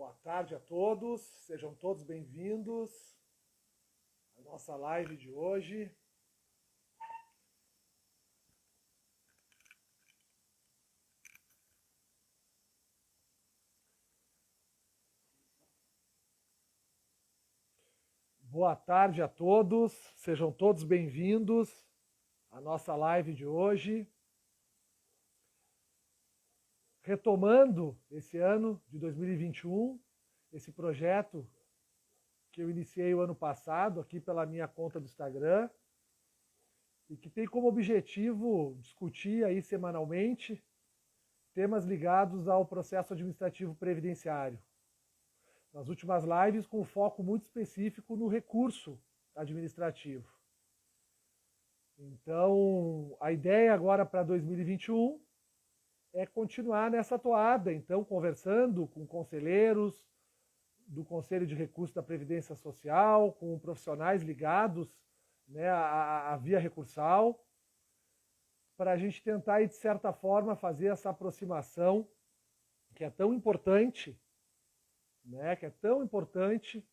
Boa tarde a todos, sejam todos bem-vindos à nossa live de hoje. Boa tarde a todos, sejam todos bem-vindos à nossa live de hoje. Retomando esse ano de 2021, esse projeto que eu iniciei o ano passado aqui pela minha conta do Instagram e que tem como objetivo discutir aí semanalmente temas ligados ao processo administrativo previdenciário. Nas últimas lives com um foco muito específico no recurso administrativo. Então, a ideia agora para 2021 é continuar nessa toada, então, conversando com conselheiros do Conselho de Recursos da Previdência Social, com profissionais ligados, né, à via recursal, para a gente tentar, de certa forma, fazer essa aproximação que é tão importante, né, que é tão importante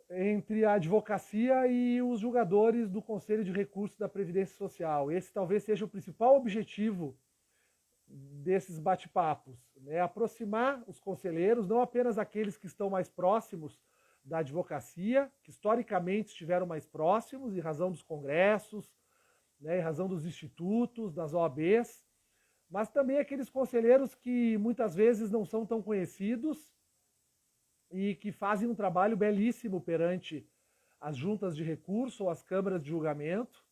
entre a advocacia e os julgadores do Conselho de Recursos da Previdência Social. Esse talvez seja o principal objetivo desses bate-papos, né? Aproximar os conselheiros, não apenas aqueles que estão mais próximos da advocacia, que historicamente estiveram mais próximos em razão dos congressos, né, em razão dos institutos, das OABs, mas também aqueles conselheiros que muitas vezes não são tão conhecidos e que fazem um trabalho belíssimo perante as juntas de recurso ou as câmaras de julgamento.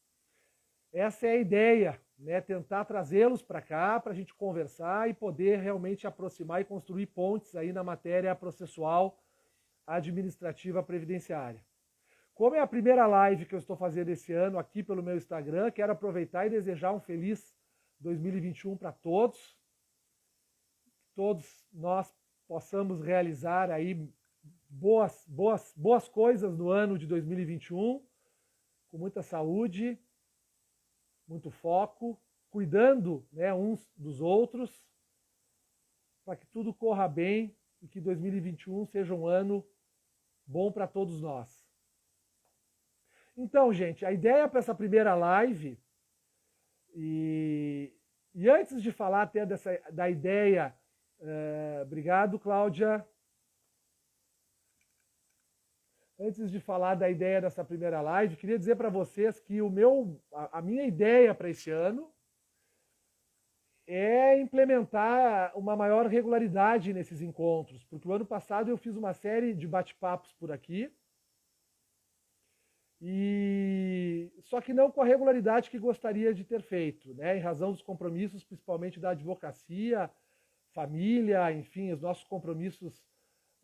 Essa é a ideia, né? Tentar trazê-los para cá, para a gente conversar e poder realmente aproximar e construir pontes aí na matéria processual administrativa previdenciária. Como é a primeira live que eu estou fazendo esse ano aqui pelo meu Instagram, quero aproveitar e desejar um feliz 2021 para todos. Todos nós possamos realizar aí boas coisas no ano de 2021, com muita saúde, muito foco, cuidando, né, uns dos outros, para que tudo corra bem e que 2021 seja um ano bom para todos nós. Então, gente, a ideia para essa primeira live, e antes de falar até da ideia, obrigado, Cláudia. Antes de falar da ideia dessa primeira live, queria dizer para vocês que a minha ideia para esse ano é implementar uma maior regularidade nesses encontros, porque o ano passado eu fiz uma série de bate-papos por aqui, só que não com a regularidade que gostaria de ter feito, né, em razão dos compromissos, principalmente da advocacia, família, enfim, os nossos compromissos,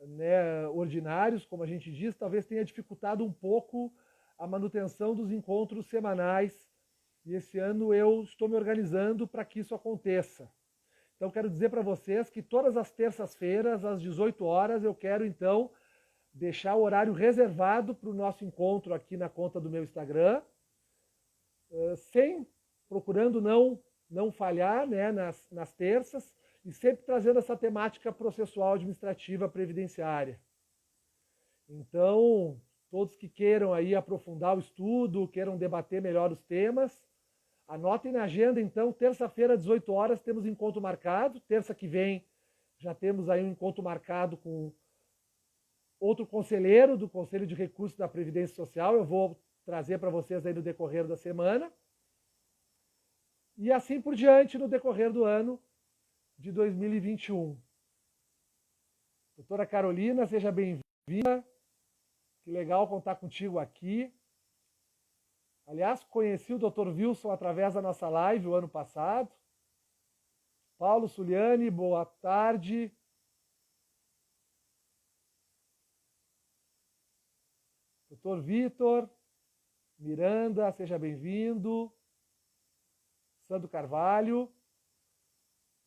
né, ordinários, como a gente diz, talvez tenha dificultado um pouco a manutenção dos encontros semanais. E esse ano eu estou me organizando para que isso aconteça. Então quero dizer para vocês que todas as terças-feiras, às 18 horas, eu quero então deixar o horário reservado para o nosso encontro aqui na conta do meu Instagram, procurando não falhar, né, nas terças, e sempre trazendo essa temática processual administrativa previdenciária. Então, todos que queiram aí aprofundar o estudo, queiram debater melhor os temas, anotem na agenda, então, terça-feira, 18 horas, temos encontro marcado. Terça que vem já temos aí um encontro marcado com outro conselheiro do Conselho de Recursos da Previdência Social. Eu vou trazer para vocês aí no decorrer da semana. E assim por diante no decorrer do ano de 2021. Doutora Carolina, seja bem-vinda. Que legal contar contigo aqui. Aliás, conheci o Dr. Wilson através da nossa live o ano passado. Paulo Suliani, boa tarde. Dr. Vitor Miranda, seja bem-vindo. Sandro Carvalho.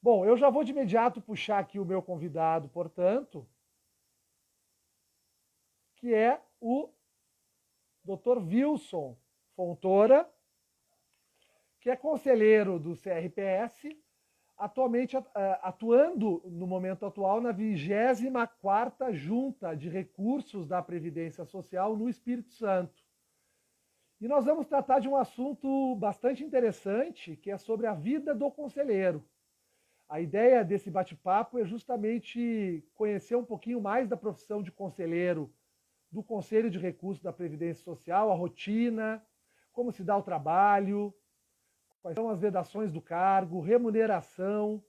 Bom, eu já vou de imediato puxar aqui o meu convidado, portanto, que é o Dr. Wilson Fontoura, que é conselheiro do CRPS, atualmente atuando no momento atual na 24ª Junta de Recursos da Previdência Social no Espírito Santo. E nós vamos tratar de um assunto bastante interessante, que é sobre a vida do conselheiro. A ideia desse bate-papo é justamente conhecer um pouquinho mais da profissão de conselheiro, do Conselho de Recursos da Previdência Social, a rotina, como se dá o trabalho, quais são as vedações do cargo, remuneração,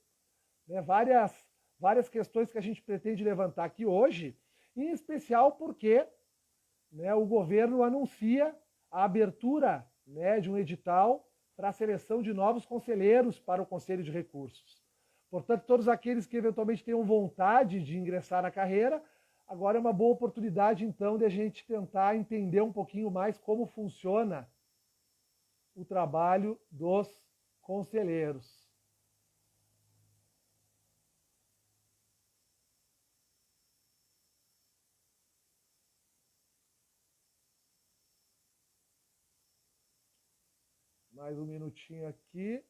né, várias questões que a gente pretende levantar aqui hoje, em especial porque, né, o governo anuncia a abertura, né, de um edital para a seleção de novos conselheiros para o Conselho de Recursos. Portanto, todos aqueles que eventualmente tenham vontade de ingressar na carreira, agora é uma boa oportunidade, então, de a gente tentar entender um pouquinho mais como funciona o trabalho dos conselheiros. Mais um minutinho aqui.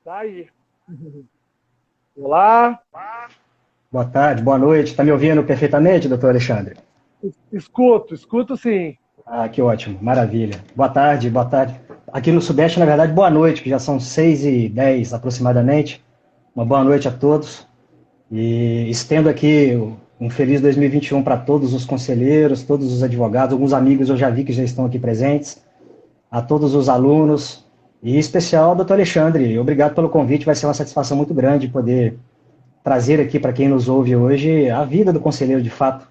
Tá aí. Olá. Boa tarde, boa noite. Está me ouvindo perfeitamente, doutor Alexandre? Escuto sim. Ah, que ótimo, maravilha. Boa tarde, boa tarde. Aqui no Sudeste, na verdade, boa noite, que já são 6h10 aproximadamente. Uma boa noite a todos. E estendo aqui um feliz 2021 para todos os conselheiros, todos os advogados, alguns amigos eu já vi que já estão aqui presentes, a todos os alunos, e em especial ao doutor Alexandre. Obrigado pelo convite, vai ser uma satisfação muito grande poder trazer aqui para quem nos ouve hoje a vida do conselheiro de fato,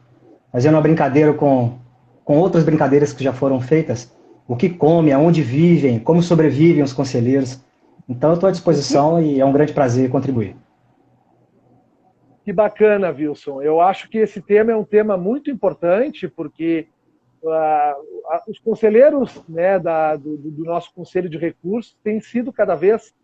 fazendo uma brincadeira com outras brincadeiras que já foram feitas, o que come, aonde vivem, como sobrevivem os conselheiros. Então eu estou à disposição e é um grande prazer contribuir. Que bacana, Wilson. Eu acho que esse tema é um tema muito importante, porque os conselheiros, né, do nosso Conselho de Recursos têm sido cada vez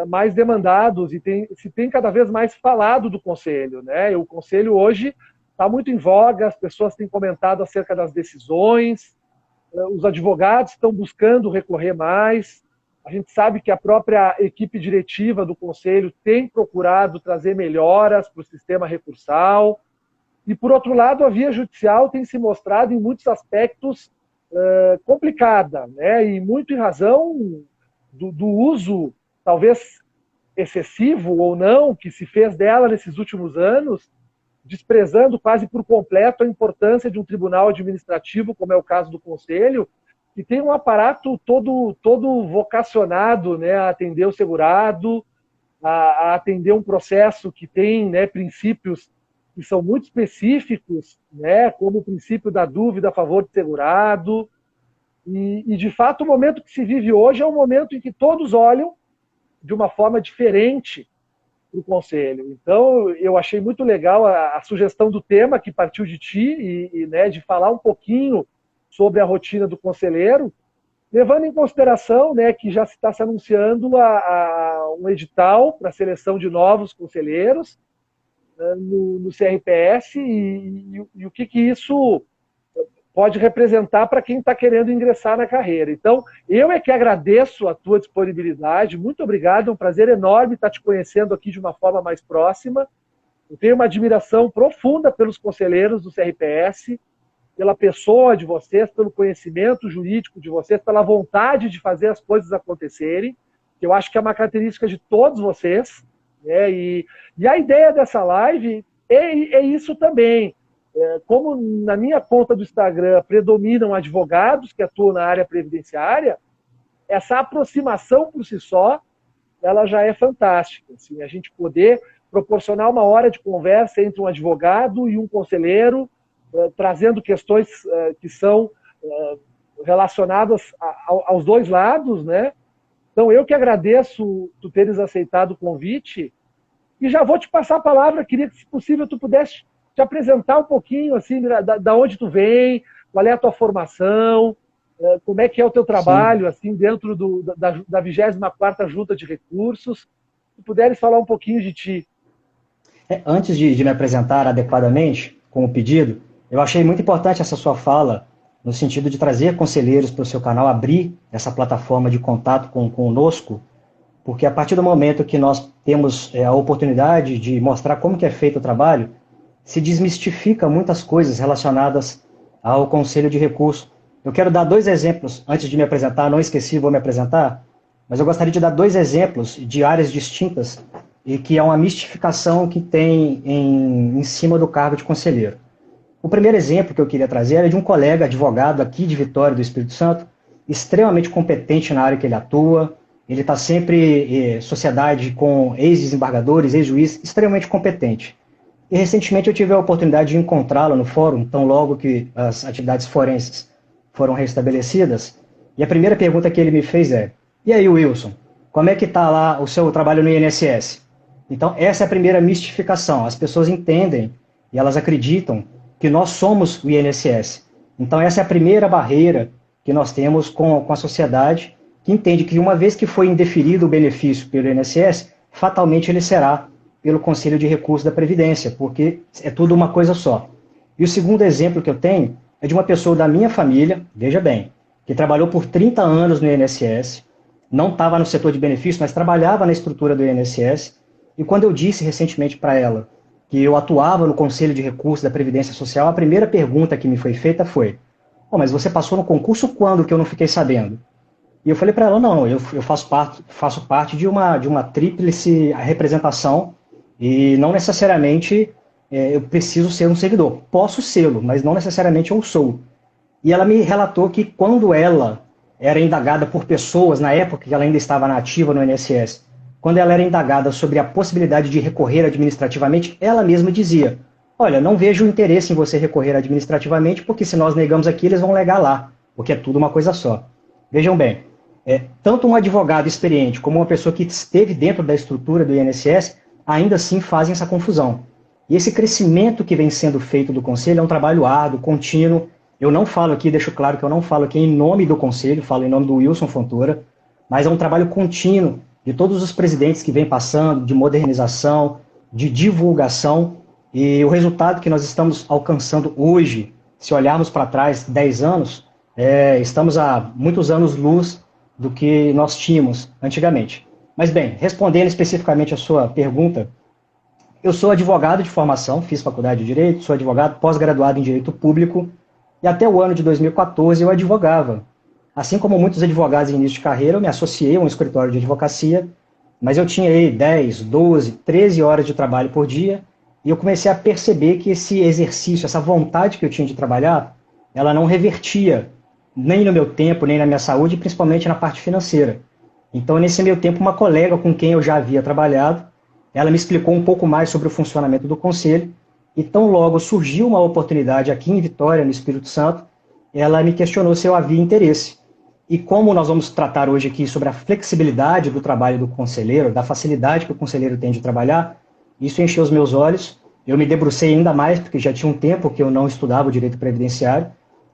mais demandados e se tem cada vez mais falado do Conselho. Né? E o Conselho hoje está muito em voga, as pessoas têm comentado acerca das decisões, os advogados estão buscando recorrer mais. A gente sabe que a própria equipe diretiva do Conselho tem procurado trazer melhoras para o sistema recursal. E, por outro lado, a via judicial tem se mostrado, em muitos aspectos, complicada, né? E muito em razão do uso, talvez excessivo ou não, que se fez dela nesses últimos anos, desprezando quase por completo a importância de um tribunal administrativo, como é o caso do Conselho, que tem um aparato todo vocacionado, né, a atender o segurado, a atender um processo que tem, né, princípios que são muito específicos, né, como o princípio da dúvida a favor do segurado. E, de fato, o momento que se vive hoje é um momento em que todos olham de uma forma diferente para o Conselho. Então, eu achei muito legal a sugestão do tema que partiu de ti, né, de falar um pouquinho sobre a rotina do conselheiro, levando em consideração, né, que já está se anunciando um edital para a seleção de novos conselheiros, né, no CRPS e o que isso pode representar para quem está querendo ingressar na carreira. Então, eu é que agradeço a tua disponibilidade, muito obrigado, é um prazer enorme estar te conhecendo aqui de uma forma mais próxima. Eu tenho uma admiração profunda pelos conselheiros do CRPS, pela pessoa de vocês, pelo conhecimento jurídico de vocês, pela vontade de fazer as coisas acontecerem, que eu acho que é uma característica de todos vocês, né? E a ideia dessa live é isso também. Como na minha conta do Instagram predominam advogados que atuam na área previdenciária, essa aproximação por si só, ela já é fantástica. Assim, a gente poder proporcionar uma hora de conversa entre um advogado e um conselheiro, trazendo questões que são relacionadas aos dois lados, né? Então, eu que agradeço tu teres aceitado o convite E já vou te passar a palavra, queria que, se possível, tu pudesse te apresentar um pouquinho, assim, da onde tu vem, qual é a tua formação, como é que é o teu trabalho, assim, dentro da 24ª Junta de Recursos. Se puderes falar um pouquinho de ti. Antes de me apresentar adequadamente com o pedido, eu achei muito importante essa sua fala, no sentido de trazer conselheiros para o seu canal, abrir essa plataforma de contato conosco, porque a partir do momento que nós temos a oportunidade de mostrar como que é feito o trabalho, se desmistifica muitas coisas relacionadas ao Conselho de Recurso. Eu quero dar 2 exemplos, antes de me apresentar, não esqueci, vou me apresentar, mas eu gostaria de dar 2 exemplos de áreas distintas e que é uma mistificação que tem em cima do cargo de conselheiro. O primeiro exemplo que eu queria trazer é de um colega advogado aqui de Vitória do Espírito Santo, extremamente competente na área que ele atua, ele está sempre em sociedade com ex-desembargadores, ex-juiz, extremamente competente. E recentemente eu tive a oportunidade de encontrá-lo no fórum, tão logo que as atividades forenses foram restabelecidas, e a primeira pergunta que ele me fez é: e aí, Wilson, como é que está lá o seu trabalho no INSS? Então, essa é a primeira mistificação. As pessoas entendem e elas acreditam que nós somos o INSS. Então, essa é a primeira barreira que nós temos com a sociedade, que entende que uma vez que foi indeferido o benefício pelo INSS, fatalmente ele será pelo Conselho de Recursos da Previdência, porque é tudo uma coisa só. E o segundo exemplo que eu tenho é de uma pessoa da minha família, veja bem, que trabalhou por 30 anos no INSS, não estava no setor de benefícios, mas trabalhava na estrutura do INSS, e quando eu disse recentemente para ela que eu atuava no Conselho de Recursos da Previdência Social, a primeira pergunta que me foi feita foi: oh, mas você passou no concurso quando que eu não fiquei sabendo? E eu falei para ela: não, eu faço parte de uma tríplice representação e não necessariamente eu preciso ser um servidor. Posso sê-lo, mas não necessariamente eu sou. E ela me relatou que quando ela era indagada por pessoas, na época que ela ainda estava na ativa no INSS, quando ela era indagada sobre a possibilidade de recorrer administrativamente, ela mesma dizia: olha, não vejo interesse em você recorrer administrativamente, porque se nós negamos aqui, eles vão negar lá, porque é tudo uma coisa só. Vejam bem, tanto um advogado experiente como uma pessoa que esteve dentro da estrutura do INSS, ainda assim fazem essa confusão. E esse crescimento que vem sendo feito do Conselho é um trabalho árduo, contínuo. Eu não falo aqui, deixo claro que eu não falo aqui em nome do Conselho, falo em nome do Wilson Fontoura, mas é um trabalho contínuo de todos os presidentes que vêm passando, de modernização, de divulgação, e o resultado que nós estamos alcançando hoje, se olharmos para trás 10 anos, estamos a muitos anos-luz do que nós tínhamos antigamente. Mas bem, respondendo especificamente a sua pergunta, eu sou advogado de formação, fiz faculdade de Direito, sou advogado pós-graduado em Direito Público, e até o ano de 2014 eu advogava. Assim como muitos advogados em início de carreira, eu me associei a um escritório de advocacia, mas eu tinha aí 10, 12, 13 horas de trabalho por dia, e eu comecei a perceber que esse exercício, essa vontade que eu tinha de trabalhar, ela não revertia nem no meu tempo, nem na minha saúde, principalmente na parte financeira. Então, nesse meio tempo, uma colega com quem eu já havia trabalhado, ela me explicou um pouco mais sobre o funcionamento do Conselho, e tão logo surgiu uma oportunidade aqui em Vitória, no Espírito Santo, ela me questionou se eu havia interesse. E como nós vamos tratar hoje aqui sobre a flexibilidade do trabalho do conselheiro, da facilidade que o conselheiro tem de trabalhar, isso encheu os meus olhos. Eu me debrucei ainda mais, porque já tinha um tempo que eu não estudava o direito previdenciário.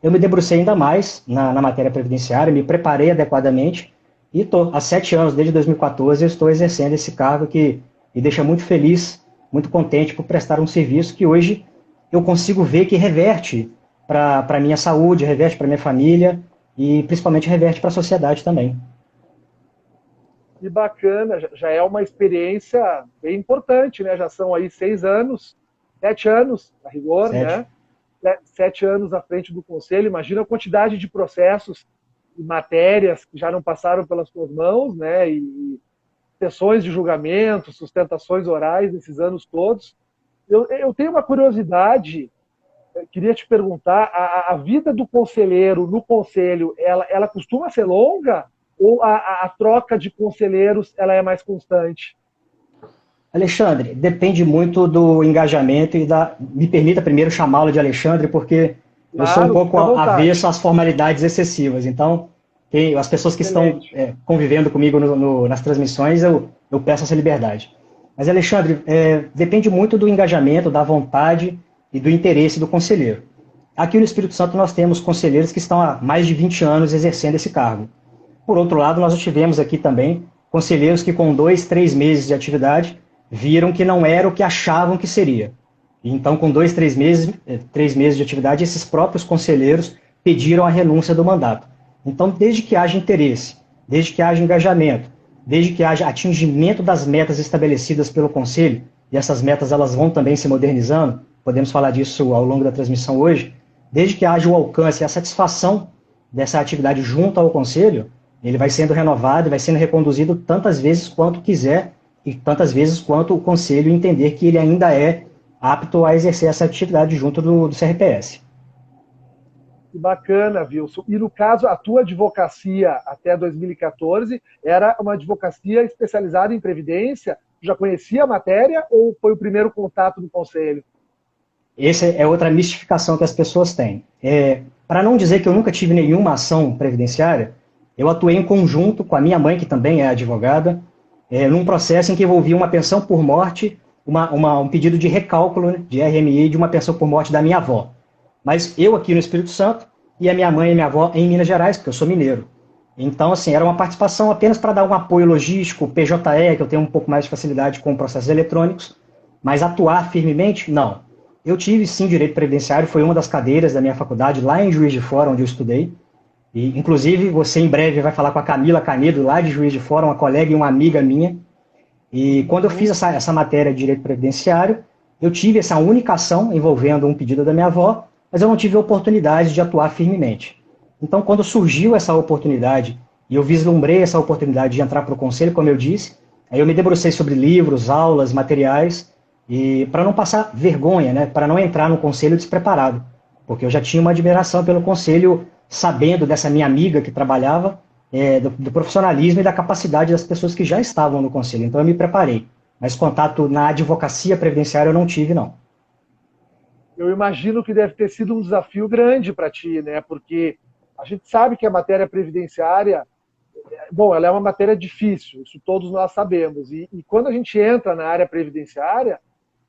Eu me debrucei ainda mais na matéria previdenciária, me preparei adequadamente e estou há 7 anos, desde 2014, eu estou exercendo esse cargo que me deixa muito feliz, muito contente por prestar um serviço que hoje eu consigo ver que reverte para a minha saúde, reverte para a minha família e principalmente reverte para a sociedade também. Que bacana, já é uma experiência bem importante, né? Já são aí 6 anos, 7 anos, a rigor, 7. né? 7 anos à frente do Conselho. Imagina a quantidade de processos e matérias que já não passaram pelas suas mãos, né? E sessões de julgamento, sustentações orais nesses anos todos. Eu tenho uma curiosidade, queria te perguntar, a vida do conselheiro no conselho, ela costuma ser longa ou a troca de conselheiros ela é mais constante? Alexandre, depende muito do engajamento e me permita primeiro chamá-lo de Alexandre, porque eu sou um pouco avesso às formalidades excessivas. Então, as pessoas que estão convivendo comigo nas transmissões, eu peço essa liberdade. Mas, Alexandre, depende muito do engajamento, da vontade e do interesse do conselheiro. Aqui no Espírito Santo nós temos conselheiros que estão há mais de 20 anos exercendo esse cargo. Por outro lado, nós tivemos aqui também conselheiros que com 2, 3 meses de atividade viram que não era o que achavam que seria. Então, com 2, 3 meses de atividade, esses próprios conselheiros pediram a renúncia do mandato. Então, desde que haja interesse, desde que haja engajamento, desde que haja atingimento das metas estabelecidas pelo Conselho, e essas metas elas vão também se modernizando, podemos falar disso ao longo da transmissão hoje, desde que haja o alcance e a satisfação dessa atividade junto ao Conselho, ele vai sendo renovado e vai sendo reconduzido tantas vezes quanto quiser e tantas vezes quanto o Conselho entender que ele ainda é apto a exercer essa atividade junto do CRPS. Que bacana, Wilson. E no caso, a tua advocacia até 2014 era uma advocacia especializada em previdência? Já conhecia a matéria ou foi o primeiro contato do Conselho? Essa é outra mistificação que as pessoas têm. Para não dizer que eu nunca tive nenhuma ação previdenciária, eu atuei em conjunto com a minha mãe, que também é advogada, num processo em que envolvia uma pensão por morte, um pedido de recálculo, né, de RMI de uma pensão por morte da minha avó. Mas eu aqui no Espírito Santo e a minha mãe e minha avó em Minas Gerais, porque eu sou mineiro. Então, assim, era uma participação apenas para dar um apoio logístico, PJE, que eu tenho um pouco mais de facilidade com processos eletrônicos, mas atuar firmemente, não. Eu tive, sim, direito previdenciário, foi uma das cadeiras da minha faculdade, lá em Juiz de Fora, onde eu estudei. E, inclusive, você em breve vai falar com a Camila Canedo, lá de Juiz de Fora, uma colega e uma amiga minha. E quando eu fiz essa matéria de direito previdenciário, eu tive essa única ação envolvendo um pedido da minha avó, mas eu não tive a oportunidade de atuar firmemente. Então, quando surgiu essa oportunidade, e eu vislumbrei essa oportunidade de entrar para o Conselho, como eu disse, aí eu me debrucei sobre livros, aulas, materiais, e para não passar vergonha, né, para não entrar no Conselho despreparado, porque eu já tinha uma admiração pelo Conselho, sabendo dessa minha amiga que trabalhava, do profissionalismo e da capacidade das pessoas que já estavam no Conselho. Então eu me preparei, mas contato na advocacia previdenciária eu não tive, não. Eu imagino que deve ter sido um desafio grande para ti, né? Porque a gente sabe que a matéria previdenciária, bom, ela é uma matéria difícil, isso todos nós sabemos. E quando a gente entra na área previdenciária,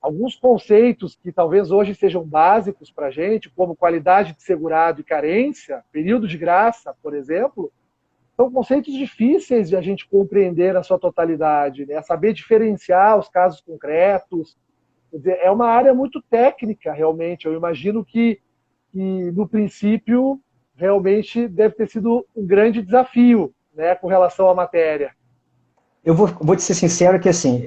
alguns conceitos que talvez hoje sejam básicos para a gente, como qualidade de segurado e carência, período de graça, por exemplo, são conceitos difíceis de a gente compreender na sua totalidade, né? Saber diferenciar os casos concretos. Quer dizer, é uma área muito técnica, realmente. Eu imagino que no princípio, realmente deve ter sido um grande desafio, né, com relação à matéria. Eu vou te ser sincero que, assim,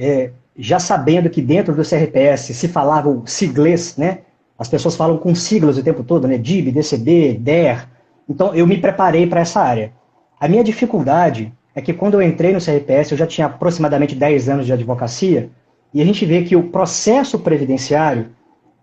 já sabendo que dentro do CRPS se falava o siglês, né? As pessoas falam com siglas o tempo todo, né? DIB, DCB, DER. Então, eu me preparei para essa área. A minha dificuldade é que quando eu entrei no CRPS, eu já tinha aproximadamente 10 anos de advocacia, e a gente vê que o processo previdenciário,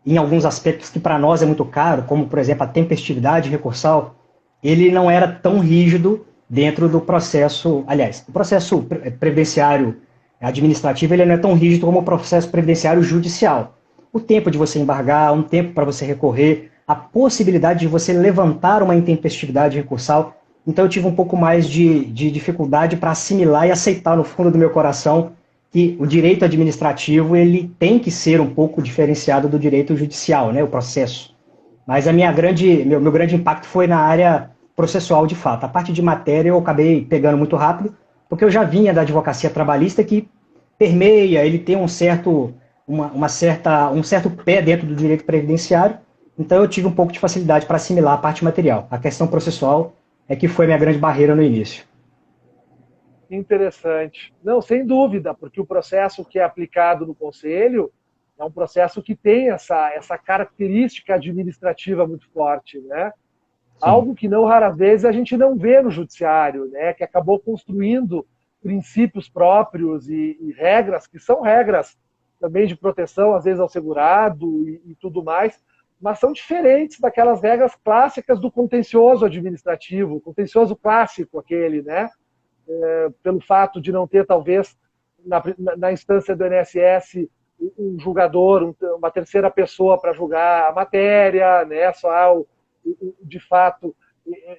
em alguns aspectos que para nós é muito caro, como, por exemplo, a tempestividade recursal, ele não era tão rígido dentro do processo, aliás, o processo previdenciário administrativo ele não é tão rígido como o processo previdenciário judicial. O tempo de você embargar, um tempo para você recorrer, a possibilidade de você levantar uma intempestividade recursal. Então eu tive um pouco mais de dificuldade para assimilar e aceitar no fundo do meu coração que o direito administrativo ele tem que ser um pouco diferenciado do direito judicial, né, o processo. Mas meu grande impacto foi na área processual de fato. A parte de matéria eu acabei pegando muito rápido, porque eu já vinha da advocacia trabalhista que permeia, ele tem um certo pé dentro do direito previdenciário, então eu tive um pouco de facilidade para assimilar a parte material. A questão processual é que foi minha grande barreira no início. Interessante. Não, sem dúvida, porque o processo que é aplicado no Conselho é um processo que tem essa característica administrativa muito forte, né? Sim. Algo que não raras vezes a gente não vê no judiciário, né? Que acabou construindo princípios próprios e regras que são regras também de proteção, às vezes ao segurado e tudo mais, mas são diferentes daquelas regras clássicas do contencioso administrativo, o contencioso clássico aquele, né? Pelo fato de não ter, talvez, na instância do INSS, um julgador, uma terceira pessoa para julgar a matéria, né? Só há, de fato,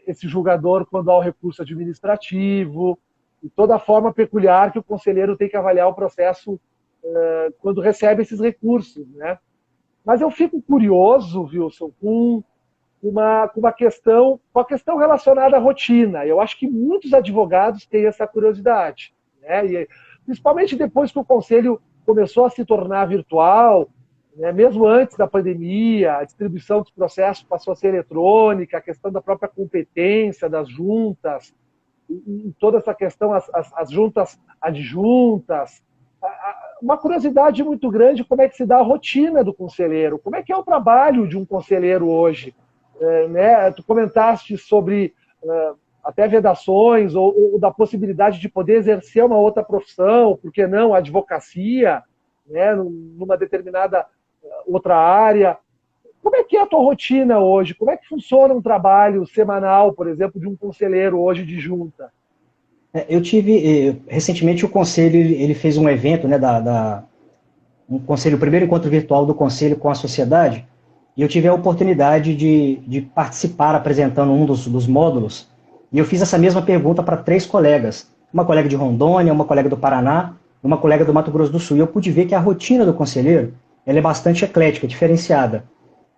esse julgador quando há o recurso administrativo, e toda a forma peculiar que o conselheiro tem que avaliar o processo quando recebe esses recursos, né? Mas eu fico curioso, Wilson, com a questão relacionada à rotina. Eu acho que muitos advogados têm essa curiosidade, né? E, principalmente depois que o conselho começou a se tornar virtual, né? Mesmo antes da pandemia, a distribuição dos processos passou a ser eletrônica, a questão da própria competência das juntas, e toda essa questão, as juntas adjuntas. Uma curiosidade muito grande, como é que se dá a rotina do conselheiro, como é que é o trabalho de um conselheiro hoje. Né? Tu comentaste sobre até vedações ou da possibilidade de poder exercer uma outra profissão, por que não a advocacia, né? Numa determinada outra área. Como é que é a tua rotina hoje? Como é que funciona um trabalho semanal, por exemplo, de um conselheiro hoje de junta? Eu tive, recentemente o Conselho ele fez um evento, né, um conselho, o primeiro encontro virtual do Conselho com a sociedade, e eu tive a oportunidade de participar apresentando um dos módulos, e eu fiz essa mesma pergunta para 3 colegas, uma colega de Rondônia, uma colega do Paraná, e uma colega do Mato Grosso do Sul, e eu pude ver que a rotina do conselheiro ela é bastante eclética, diferenciada.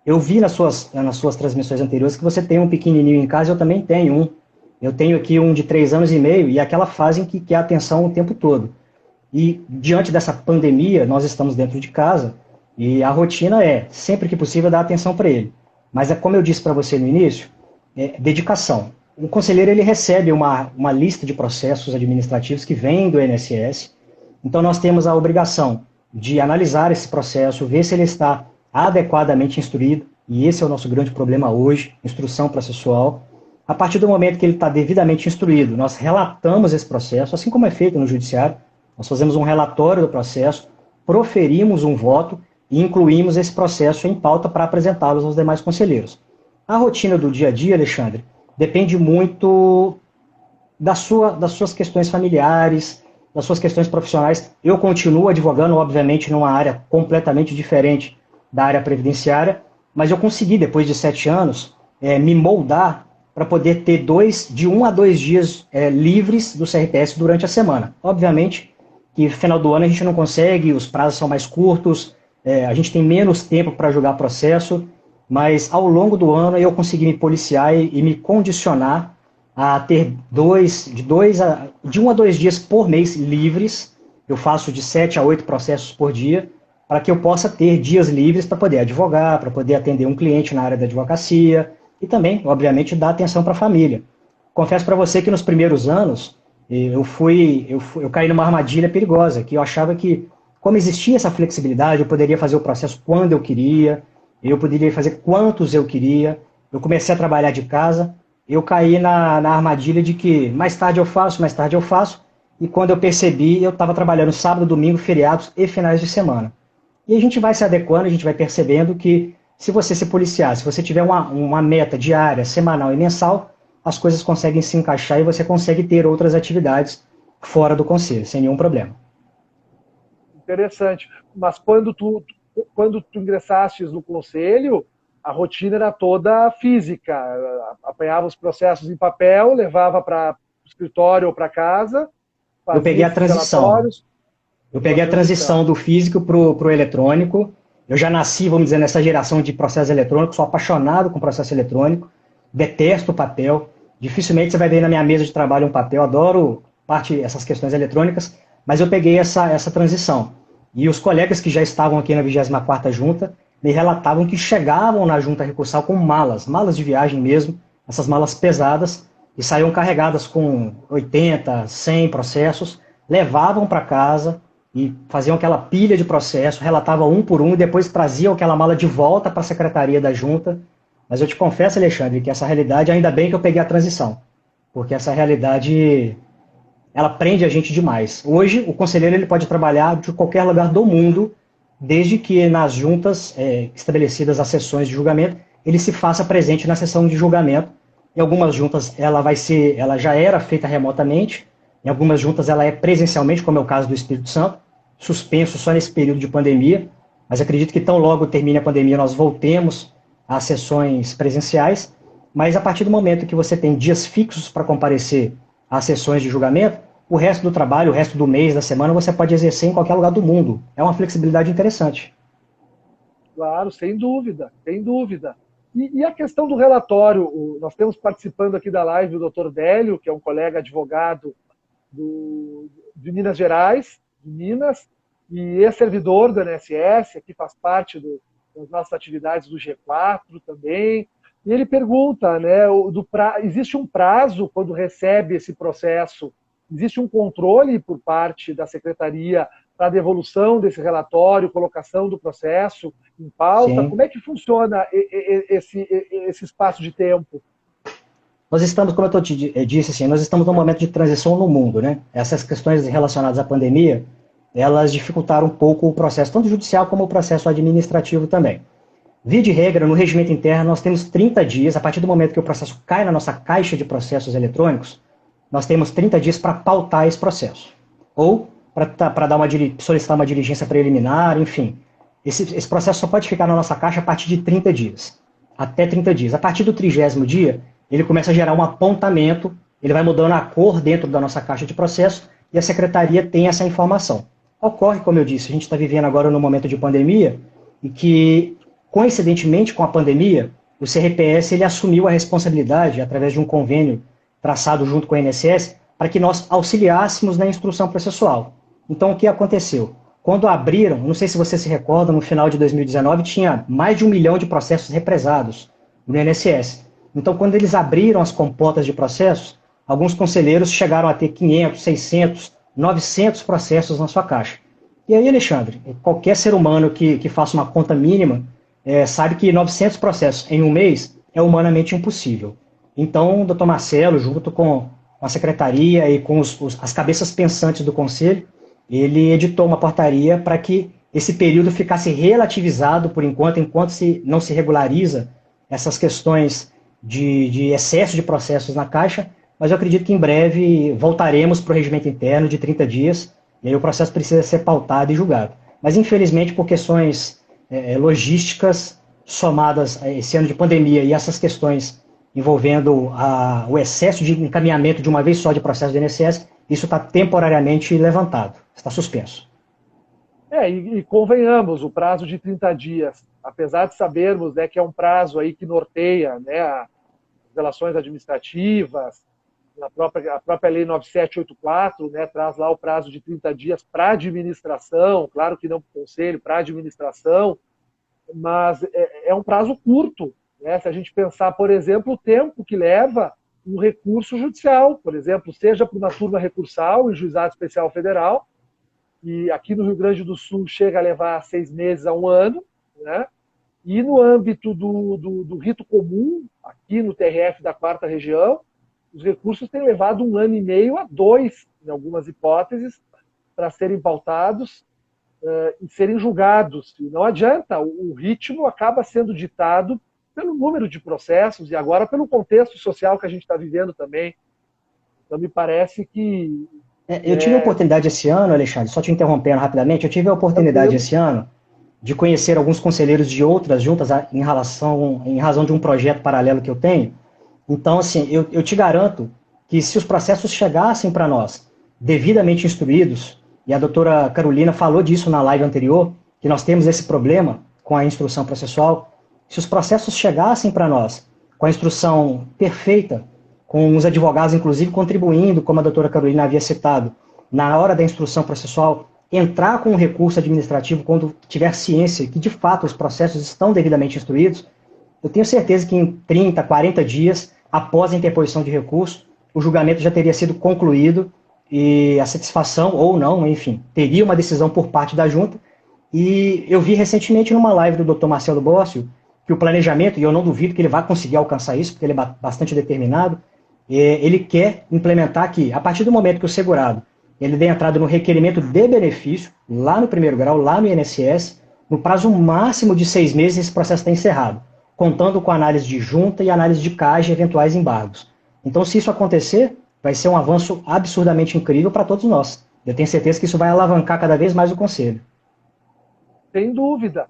Eu vi nas suas transmissões anteriores que você tem um pequenininho em casa, eu também tenho um. Eu tenho aqui um de 3 anos e meio, e é aquela fase em que quer atenção o tempo todo. E diante dessa pandemia, nós estamos dentro de casa, e a rotina é, sempre que possível, dar atenção para ele. Mas é como eu disse para você no início, dedicação. O conselheiro ele recebe uma lista de processos administrativos que vem do INSS, então nós temos a obrigação de analisar esse processo, ver se ele está adequadamente instruído, e esse é o nosso grande problema hoje, instrução processual. A partir do momento que ele está devidamente instruído, nós relatamos esse processo, assim como é feito no judiciário, nós fazemos um relatório do processo, proferimos um voto e incluímos esse processo em pauta para apresentá-los aos demais conselheiros. A rotina do dia a dia, Alexandre, depende muito das suas questões familiares, das suas questões profissionais. Eu continuo advogando, obviamente, numa área completamente diferente da área previdenciária, mas eu consegui, depois de 7 anos, me moldar para poder ter de 1 a 2 dias livres do CRPS durante a semana. Obviamente que no final do ano a gente não consegue, os prazos são mais curtos, a gente tem menos tempo para julgar processo, mas ao longo do ano eu consegui me policiar e me condicionar a ter de 1 a 2 dias por mês livres. Eu faço de 7 a 8 processos por dia, para que eu possa ter dias livres para poder advogar, para poder atender um cliente na área da advocacia e também, obviamente, dar atenção para a família. Confesso para você que nos primeiros anos eu caí numa armadilha perigosa, que eu achava que, como existia essa flexibilidade, eu poderia fazer o processo quando eu poderia fazer quantos eu queria. Eu comecei a trabalhar de casa, eu caí na armadilha de que mais tarde eu faço, e quando eu percebi, eu estava trabalhando sábado, domingo, feriados e finais de semana. E a gente vai se adequando, a gente vai percebendo que se você se policiar, se você tiver uma meta diária, semanal e mensal, as coisas conseguem se encaixar e você consegue ter outras atividades fora do conselho, sem nenhum problema. Interessante. Mas quando tu ingressastes no conselho, a rotina era toda física. Apanhava os processos em papel, levava para o escritório ou para casa. Eu peguei a transição. Eu peguei a transição do físico para o eletrônico. Eu já nasci, vamos dizer, nessa geração de processo eletrônico, sou apaixonado com processo eletrônico, detesto o papel. Dificilmente você vai ver na minha mesa de trabalho um papel, adoro essas questões eletrônicas, mas eu peguei essa transição. E os colegas que já estavam aqui na 24ª Junta me relatavam que chegavam na Junta Recursal com malas de viagem mesmo, essas malas pesadas, e saíam carregadas com 80, 100 processos, levavam para casa e faziam aquela pilha de processo, relatavam um por um e depois traziam aquela mala de volta para a secretaria da Junta. Mas eu te confesso, Alexandre, que essa realidade, ainda bem que eu peguei a transição, porque essa realidade, ela prende a gente demais. Hoje, o conselheiro ele pode trabalhar de qualquer lugar do mundo, desde que nas juntas estabelecidas as sessões de julgamento, ele se faça presente na sessão de julgamento. Em algumas juntas ela já era feita remotamente, em algumas juntas ela é presencialmente, como é o caso do Espírito Santo, suspenso só nesse período de pandemia, mas acredito que tão logo termine a pandemia nós voltemos às sessões presenciais, mas a partir do momento que você tem dias fixos para comparecer às sessões de julgamento, o resto do trabalho, o resto do mês, da semana, você pode exercer em qualquer lugar do mundo. É uma flexibilidade interessante. Claro, sem dúvida, sem dúvida. E a questão do relatório, nós temos participando aqui da live o doutor Délio, que é um colega advogado de Minas Gerais, de Minas, e é servidor do INSS, aqui faz parte das nossas atividades do G4 também. E ele pergunta, né, existe um prazo quando recebe esse processo? Existe um controle por parte da secretaria para a devolução desse relatório, colocação do processo em pauta? Sim. Como é que funciona esse espaço de tempo? Nós estamos, como eu disse, assim, nós estamos num momento de transição no mundo, né? Essas questões relacionadas à pandemia, elas dificultaram um pouco o processo, tanto judicial como o processo administrativo também. Via de regra, no regimento interno, nós temos 30 dias, a partir do momento que o processo cai na nossa caixa de processos eletrônicos, nós temos 30 dias para pautar esse processo. Ou para solicitar uma diligência preliminar, enfim. Esse processo só pode ficar na nossa caixa a partir de 30 dias. Até 30 dias. A partir do 30º dia, ele começa a gerar um apontamento, ele vai mudando a cor dentro da nossa caixa de processo e a secretaria tem essa informação. Ocorre, como eu disse, a gente está vivendo agora num momento de pandemia e que, coincidentemente com a pandemia, o CRPS ele assumiu a responsabilidade, através de um convênio traçado junto com o INSS, para que nós auxiliássemos na instrução processual. Então, o que aconteceu? Quando abriram, não sei se você se recorda, no final de 2019, tinha mais de 1 milhão de processos represados no INSS. Então, quando eles abriram as comportas de processos, alguns conselheiros chegaram a ter 500, 600, 900 processos na sua caixa. E aí, Alexandre, qualquer ser humano que faça uma conta mínima sabe que 900 processos em um mês é humanamente impossível. Então, o doutor Marcelo, junto com a secretaria e com as cabeças pensantes do conselho, ele editou uma portaria para que esse período ficasse relativizado por enquanto não se regulariza essas questões de excesso de processos na Caixa, mas eu acredito que em breve voltaremos para o regimento interno de 30 dias, e aí o processo precisa ser pautado e julgado. Mas, infelizmente, por questões logísticas somadas a esse ano de pandemia e essas questões envolvendo o excesso de encaminhamento de uma vez só de processo do INSS, isso está temporariamente levantado, está suspenso. E convenhamos, o prazo de 30 dias, apesar de sabermos, né, que é um prazo aí que norteia, né, as relações administrativas, a própria Lei 9784, né, traz lá o prazo de 30 dias para a administração, claro que não para o Conselho, para a administração, mas é um prazo curto, né? Se a gente pensar, por exemplo, o tempo que leva um recurso judicial, por exemplo, seja para uma turma recursal em Juizado Especial Federal, e aqui no Rio Grande do Sul chega a levar 6 meses a 1 ano, né? E no âmbito do rito comum, aqui no TRF da 4ª Região, os recursos têm levado 1 ano e meio a 2, em algumas hipóteses, para serem pautados e serem julgados. E não adianta, o ritmo acaba sendo ditado pelo número de processos e agora pelo contexto social que a gente está vivendo também. Então, me parece que... Eu tive a oportunidade esse ano, Alexandre, só te interrompendo rapidamente, eu tive a oportunidade esse ano de conhecer alguns conselheiros de outras juntas em razão de um projeto paralelo que eu tenho. Então, assim, eu te garanto que se os processos chegassem para nós devidamente instruídos, e a doutora Carolina falou disso na live anterior, que nós temos esse problema com a instrução processual, se os processos chegassem para nós com a instrução perfeita, com os advogados, inclusive, contribuindo, como a doutora Carolina havia citado, na hora da instrução processual, entrar com um recurso administrativo quando tiver ciência que, de fato, os processos estão devidamente instruídos, eu tenho certeza que em 30, 40 dias, após a interposição de recurso, o julgamento já teria sido concluído e a satisfação, ou não, enfim, teria uma decisão por parte da junta. E eu vi recentemente numa live do Dr. Marcelo Bócio que o planejamento, e eu não duvido que ele vai conseguir alcançar isso, porque ele é bastante determinado, ele quer implementar que, a partir do momento que o segurado ele dê entrada no requerimento de benefício, lá no 1º grau, lá no INSS, no prazo máximo de 6 meses esse processo está encerrado, contando com análise de junta e análise de CAGE e eventuais embargos. Então, se isso acontecer, vai ser um avanço absurdamente incrível para todos nós. Eu tenho certeza que isso vai alavancar cada vez mais o Conselho. Sem dúvida.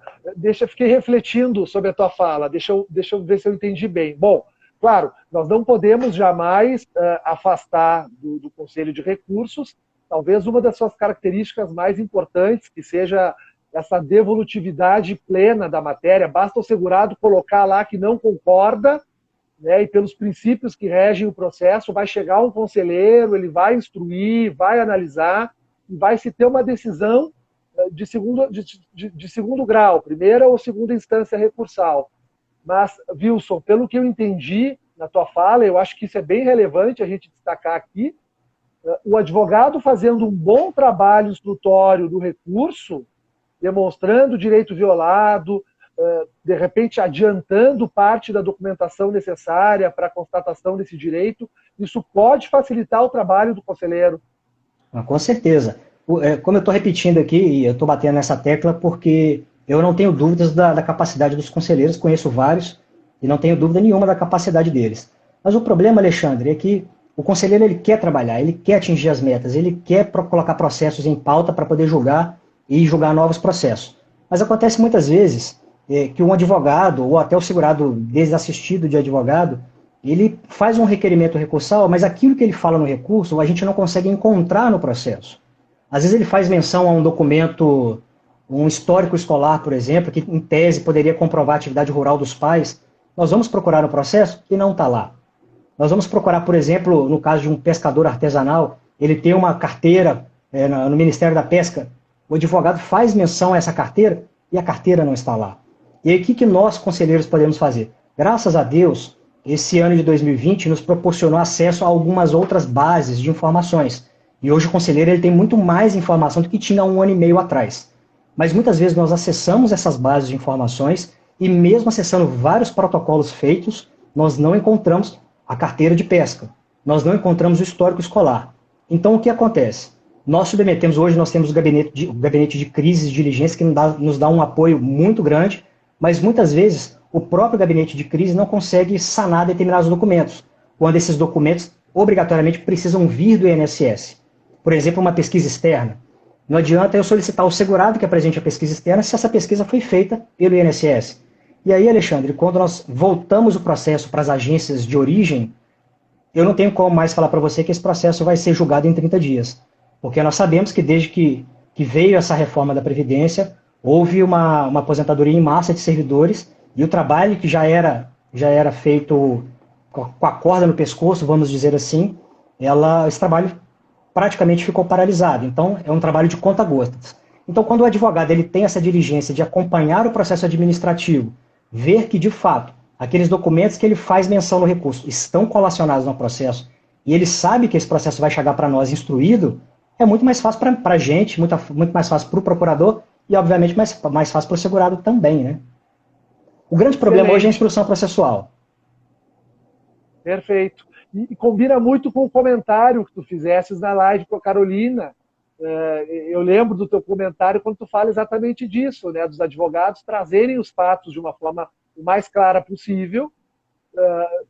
Fiquei refletindo sobre a tua fala, deixa eu ver se eu entendi bem. Bom, claro, nós não podemos jamais afastar do Conselho de Recursos, talvez uma das suas características mais importantes, que seja essa devolutividade plena da matéria. Basta o segurado colocar lá que não concorda, né, e pelos princípios que regem o processo, vai chegar um conselheiro, ele vai instruir, vai analisar, e vai se ter uma decisão de segundo grau, primeira ou segunda instância recursal. Mas, Wilson, pelo que eu entendi na tua fala, eu acho que isso é bem relevante a gente destacar aqui, o advogado fazendo um bom trabalho instrutório do recurso, demonstrando o direito violado, de repente adiantando parte da documentação necessária para a constatação desse direito, isso pode facilitar o trabalho do conselheiro. Com certeza. Como eu estou repetindo aqui, e eu estou batendo nessa tecla porque eu não tenho dúvidas da capacidade dos conselheiros, conheço vários, e não tenho dúvida nenhuma da capacidade deles. Mas o problema, Alexandre, é que o conselheiro ele quer trabalhar, ele quer atingir as metas, ele quer colocar processos em pauta para poder julgar e julgar novos processos. Mas acontece muitas vezes que um advogado, ou até o segurado desassistido de advogado, ele faz um requerimento recursal, mas aquilo que ele fala no recurso, a gente não consegue encontrar no processo. Às vezes ele faz menção a um documento, um histórico escolar, por exemplo, que em tese poderia comprovar a atividade rural dos pais. Nós vamos procurar no processo e não está lá. Nós vamos procurar, por exemplo, no caso de um pescador artesanal, ele tem uma carteira no Ministério da Pesca, o advogado faz menção a essa carteira e a carteira não está lá. E aí o que nós, conselheiros, podemos fazer? Graças a Deus, esse ano de 2020 nos proporcionou acesso a algumas outras bases de informações. E hoje o conselheiro ele tem muito mais informação do que tinha há 1 ano e meio atrás. Mas muitas vezes nós acessamos essas bases de informações e mesmo acessando vários protocolos feitos, nós não encontramos a carteira de pesca. Nós não encontramos o histórico escolar. Então o que acontece? Nós submetemos, hoje nós temos o gabinete de crises e diligência que nos dá um apoio muito grande, mas muitas vezes o próprio gabinete de crise não consegue sanar determinados documentos, quando esses documentos obrigatoriamente precisam vir do INSS. Por exemplo, uma pesquisa externa. Não adianta eu solicitar ao segurado que apresente a pesquisa externa se essa pesquisa foi feita pelo INSS. E aí, Alexandre, quando nós voltamos o processo para as agências de origem, eu não tenho como mais falar para você que esse processo vai ser julgado em 30 dias. Porque nós sabemos que desde que veio essa reforma da Previdência, houve uma aposentadoria em massa de servidores e o trabalho que já era feito com a corda no pescoço, vamos dizer assim, esse trabalho praticamente ficou paralisado. Então, é um trabalho de conta-gotas. Então, quando o advogado ele tem essa diligência de acompanhar o processo administrativo, ver que, de fato, aqueles documentos que ele faz menção no recurso estão colacionados no processo e ele sabe que esse processo vai chegar para nós instruído, é muito mais fácil para a gente, muito mais fácil para o procurador e, obviamente, mais fácil para o segurado também, né? O grande problema hoje é a instrução processual. Perfeito. E combina muito com o comentário que tu fizesses na live com a Carolina. Eu lembro do teu comentário quando tu fala exatamente disso, né? Dos advogados trazerem os fatos de uma forma o mais clara possível,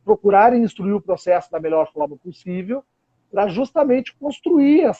procurarem instruir o processo da melhor forma possível, para justamente construir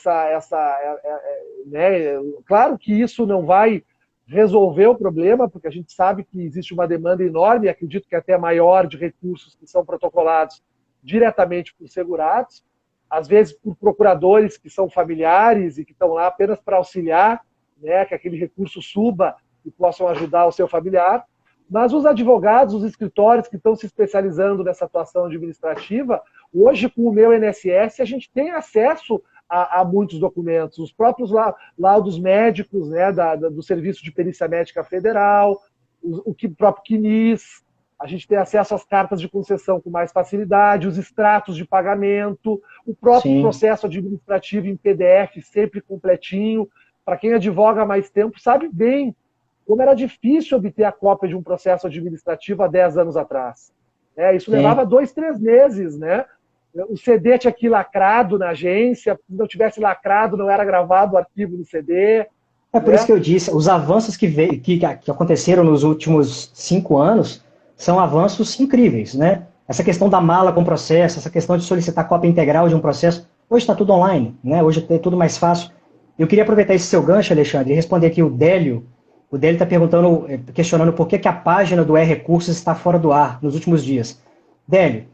né? Claro que isso não vai resolver o problema, porque a gente sabe que existe uma demanda enorme, e acredito que até maior, de recursos que são protocolados diretamente por segurados, às vezes por procuradores que são familiares e que estão lá apenas para auxiliar, né, que aquele recurso suba e possam ajudar o seu familiar. Mas os advogados, os escritórios que estão se especializando nessa atuação administrativa, hoje com o meu INSS, a gente tem acesso a muitos documentos, os próprios laudos médicos, né, do Serviço de Perícia Médica Federal, o próprio CNIS, a gente tem acesso às cartas de concessão com mais facilidade, os extratos de pagamento, o próprio Sim. processo administrativo em PDF, sempre completinho. Para quem advoga há mais tempo, sabe bem como era difícil obter a cópia de um processo administrativo há 10 anos atrás. Isso levava 2, 3 meses, né? O CD tinha que ir lacrado na agência, se não tivesse lacrado, não era gravado o arquivo no CD. É por isso que eu disse, os avanços que aconteceram nos últimos 5 anos são avanços incríveis, né? Essa questão da mala com processo, essa questão de solicitar cópia integral de um processo, hoje está tudo online, né? Hoje é tudo mais fácil. Eu queria aproveitar esse seu gancho, Alexandre, e responder aqui o Délio. O Délio está questionando por que a página do E-Recursos está fora do ar nos últimos dias. Délio,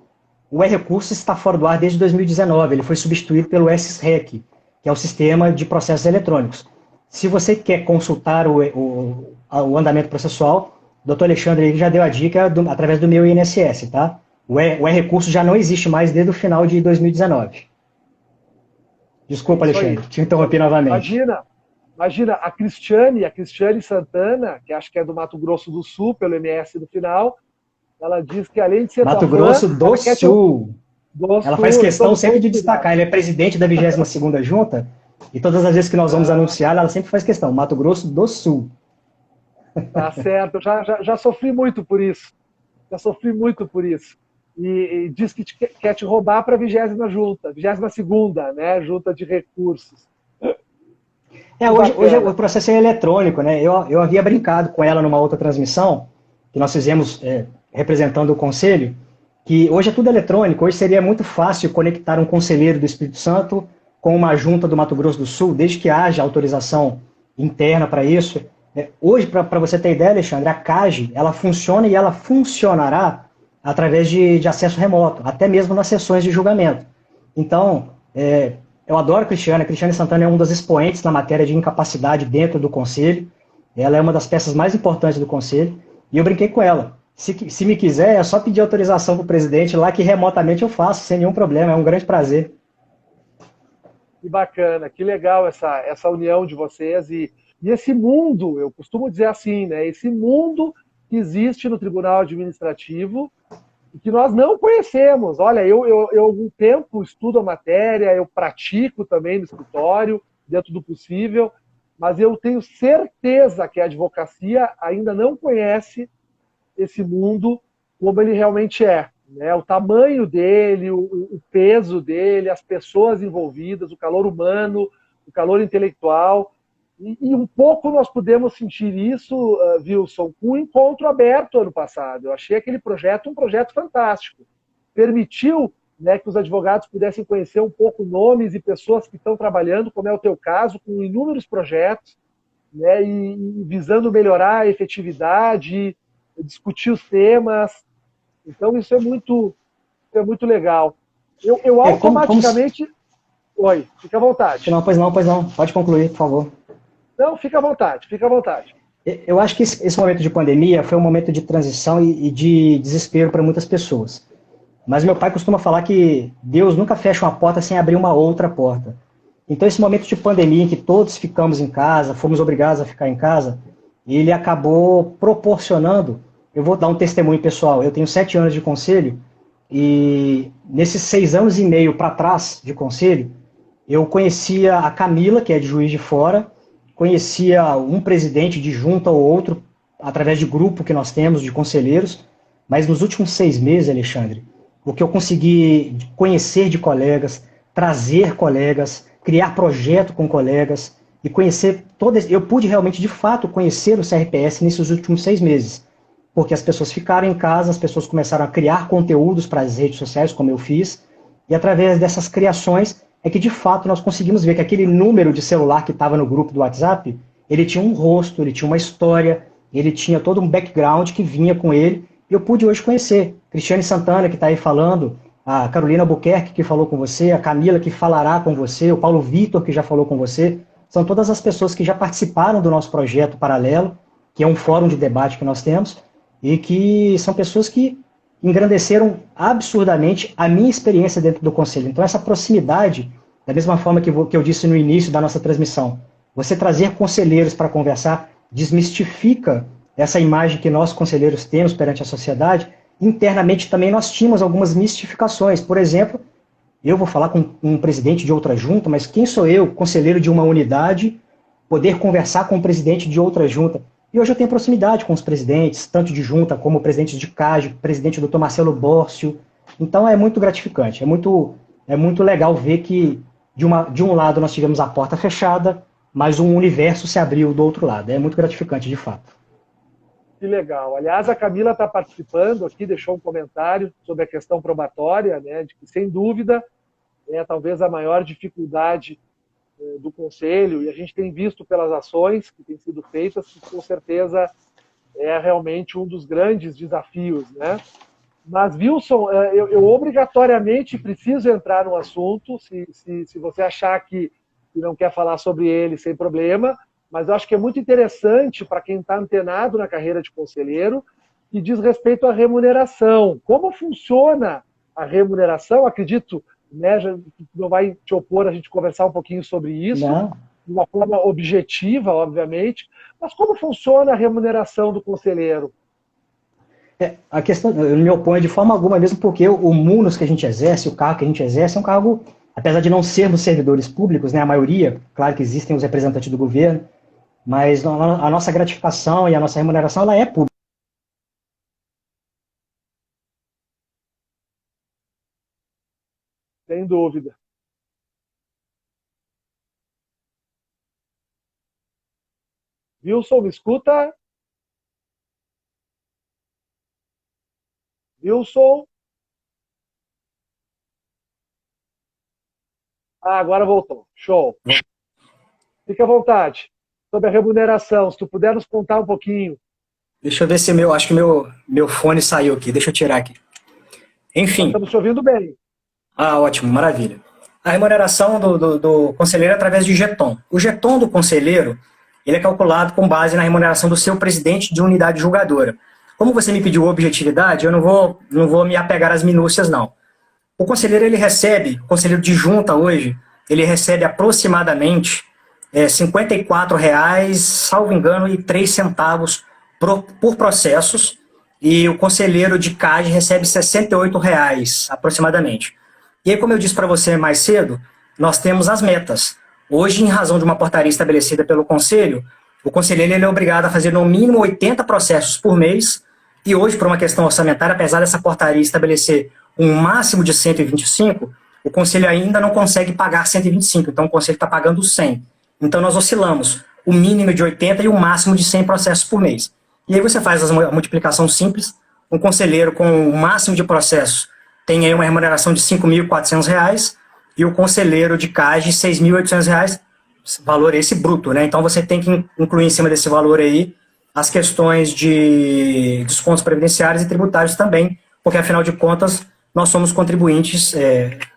o e-recursos está fora do ar desde 2019, ele foi substituído pelo SREC, que é o Sistema de Processos Eletrônicos. Se você quer consultar o andamento processual, o doutor Alexandre aí já deu a dica através do meu INSS, tá? O e-recurso já não existe mais desde o final de 2019. Desculpa, Isso aí. Alexandre, te interrompi novamente. Imagina, a Cristiane Santana, que acho que é do Mato Grosso do Sul, pelo MS no final, ela diz que além de ser tua Mato fã, Grosso do ela quer Sul. do Ela faz Sul, questão então sempre tome de cuidado. destacar. Ele é presidente da 22ª Junta, e todas as vezes que nós vamos anunciar, ela sempre faz questão. Mato Grosso do Sul. Tá certo, já sofri muito por isso. Já sofri muito por isso. E diz que quer te roubar para a 20ª junta, 22ª, né? Junta de recursos. Hoje o processo é eletrônico, né? Eu havia brincado com ela numa outra transmissão, que nós fizemos representando o Conselho, que hoje é tudo eletrônico. Hoje seria muito fácil conectar um conselheiro do Espírito Santo com uma junta do Mato Grosso do Sul, desde que haja autorização interna para isso. Hoje, para você ter ideia, Alexandre, a CAGE, ela funciona e ela funcionará através de acesso remoto, até mesmo nas sessões de julgamento. Então, eu adoro a Cristiane Santana é um dos expoentes na matéria de incapacidade dentro do Conselho, ela é uma das peças mais importantes do Conselho, e eu brinquei com ela. Se me quiser, é só pedir autorização para o presidente lá, que remotamente eu faço, sem nenhum problema, é um grande prazer. Que bacana, que legal essa união de vocês e esse mundo, eu costumo dizer assim, né? Esse mundo que existe no Tribunal Administrativo e que nós não conhecemos. Olha, eu há algum tempo estudo a matéria, eu pratico também no escritório, dentro do possível, mas eu tenho certeza que a advocacia ainda não conhece esse mundo como ele realmente é. Né? O tamanho dele, o peso dele, as pessoas envolvidas, o calor humano, o calor intelectual. E um pouco nós pudemos sentir isso, Wilson, com o encontro aberto ano passado. Eu achei aquele projeto um projeto fantástico. Permitiu, né, que os advogados pudessem conhecer um pouco nomes e pessoas que estão trabalhando, como é o teu caso, com inúmeros projetos, né, e visando melhorar a efetividade, discutir os temas. Então, isso é muito legal. Eu automaticamente... Oi, fica à vontade. Não, pois não. Pode concluir, por favor. Não, fica à vontade, fica à vontade. Eu acho que esse momento de pandemia foi um momento de transição e de desespero para muitas pessoas. Mas meu pai costuma falar que Deus nunca fecha uma porta sem abrir uma outra porta. Então esse momento de pandemia em que todos ficamos em casa, fomos obrigados a ficar em casa, ele acabou proporcionando, eu vou dar um testemunho pessoal, eu tenho 7 anos de conselho, e nesses 6 anos e meio para trás de conselho, eu conhecia a Camila, que é de Juiz de Fora, conhecia um presidente de junta ou outro, através de grupo que nós temos, de conselheiros, mas nos últimos 6 meses, Alexandre, o que eu consegui conhecer de colegas, trazer colegas, criar projeto com colegas e conhecer todas. Eu pude realmente, de fato, conhecer o CRPS nesses últimos 6 meses, porque as pessoas ficaram em casa, as pessoas começaram a criar conteúdos para as redes sociais, como eu fiz, e através dessas criações é que de fato nós conseguimos ver que aquele número de celular que estava no grupo do WhatsApp, ele tinha um rosto, ele tinha uma história, ele tinha todo um background que vinha com ele, e eu pude hoje conhecer. Cristiane Santana, que está aí falando, a Carolina Albuquerque, que falou com você, a Camila, que falará com você, o Paulo Vitor, que já falou com você, são todas as pessoas que já participaram do nosso projeto paralelo, que é um fórum de debate que nós temos, e que são pessoas que engrandeceram absurdamente a minha experiência dentro do Conselho. Então, essa proximidade, da mesma forma que eu disse no início da nossa transmissão, você trazer conselheiros para conversar desmistifica essa imagem que nós, conselheiros, temos perante a sociedade. Internamente também nós tínhamos algumas mistificações. Por exemplo, eu vou falar com um presidente de outra junta, mas quem sou eu, conselheiro de uma unidade, poder conversar com o presidente de outra junta? E hoje eu tenho proximidade com os presidentes, tanto de junta como o presidente de CAGE, o presidente Dr. Marcelo Bórcio. Então é muito gratificante, é muito legal ver que de um lado nós tivemos a porta fechada, mas um universo se abriu do outro lado. É muito gratificante, de fato. Que legal. Aliás, a Camila está participando aqui, deixou um comentário sobre a questão probatória, né, de que, sem dúvida, é talvez a maior dificuldade do Conselho, e a gente tem visto pelas ações que têm sido feitas, que com certeza é realmente um dos grandes desafios, né? Mas, Wilson, eu obrigatoriamente preciso entrar no assunto, se você achar que não quer falar sobre ele, sem problema, mas eu acho que é muito interessante para quem está antenado na carreira de conselheiro, que diz respeito à remuneração. Como funciona a remuneração? Acredito, né, não vai te opor a gente conversar um pouquinho sobre isso, Não. de uma forma objetiva, obviamente, mas como funciona a remuneração do conselheiro? A questão, eu não me oponho de forma alguma, mesmo porque o munus que a gente exerce, o cargo que a gente exerce, é um cargo, apesar de não sermos servidores públicos, né, a maioria, claro que existem os representantes do governo, mas a nossa gratificação e a nossa remuneração, ela é pública. Sem dúvida. Wilson, me escuta? Wilson? Ah, agora voltou. Show. Fica à vontade. Sobre a remuneração, se tu puder nos contar um pouquinho. Deixa eu ver se acho que meu fone saiu aqui, deixa eu tirar aqui. Nós Enfim, estamos te ouvindo bem. ótimo, maravilha. A remuneração do conselheiro é através de jeton. O jeton do conselheiro, ele é calculado com base na remuneração do seu presidente de unidade julgadora. Como você me pediu objetividade, eu não vou me apegar às minúcias, não. O conselheiro, o conselheiro de junta hoje, ele recebe aproximadamente R$ 54,00, salvo engano, e 3 centavos por processos, e o conselheiro de CAD recebe R$ 68,00, aproximadamente. E aí, como eu disse para você mais cedo, nós temos as metas. Hoje, em razão de uma portaria estabelecida pelo Conselho, o conselheiro ele é obrigado a fazer no mínimo 80 processos por mês, e hoje, por uma questão orçamentária, apesar dessa portaria estabelecer um máximo de 125, o Conselho ainda não consegue pagar 125, então o Conselho está pagando 100. Então nós oscilamos o mínimo de 80 e o máximo de 100 processos por mês. E aí você faz a multiplicação simples, um conselheiro com o máximo de processos tem aí uma remuneração de R$ 5.400 e o conselheiro de CAGE R$ 6.800, valor esse bruto, né? Então você tem que incluir em cima desse valor aí as questões de descontos previdenciários e tributários também, porque afinal de contas nós somos contribuintes,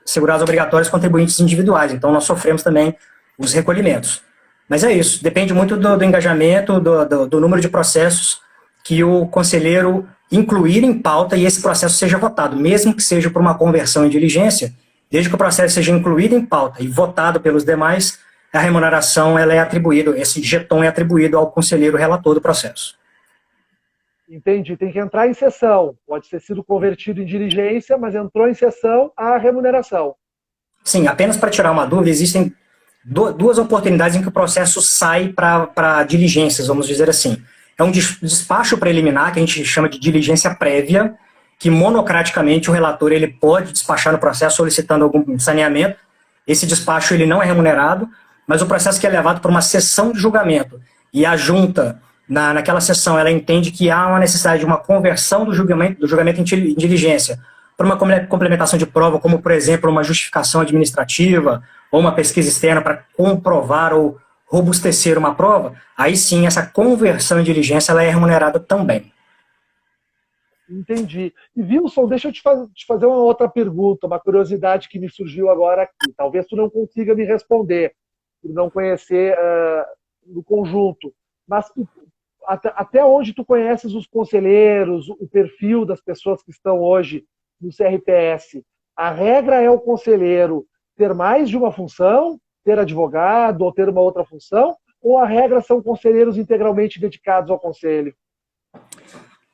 segurados obrigatórios, contribuintes individuais, então nós sofremos também os recolhimentos. Mas é isso, depende muito do engajamento, do número de processos que o conselheiro incluir em pauta e esse processo seja votado, mesmo que seja por uma conversão em diligência, desde que o processo seja incluído em pauta e votado pelos demais, a remuneração ela é atribuída, esse jeton é atribuído ao conselheiro relator do processo. Entendi, tem que entrar em sessão. Pode ter sido convertido em diligência, mas entrou em sessão a remuneração. Sim, apenas para tirar uma dúvida, existem duas oportunidades em que o processo sai para diligências, vamos dizer assim. É um despacho preliminar, que a gente chama de diligência prévia, que monocraticamente o relator ele pode despachar no processo solicitando algum saneamento. Esse despacho ele não é remunerado, mas o processo que é levado para uma sessão de julgamento e a junta, naquela sessão, ela entende que há uma necessidade de uma conversão do julgamento em diligência para uma complementação de prova, como, por exemplo, uma justificação administrativa ou uma pesquisa externa para comprovar ou robustecer uma prova, aí sim, essa conversão em diligência ela é remunerada também. Entendi. E Wilson, deixa eu te fazer uma outra pergunta, uma curiosidade que me surgiu agora aqui. Talvez tu não consiga me responder, por não conhecer no conjunto. Mas até onde tu conheces os conselheiros, o perfil das pessoas que estão hoje no CRPS, a regra é o conselheiro ter mais de uma função, ter advogado ou ter uma outra função, ou a regra são conselheiros integralmente dedicados ao conselho?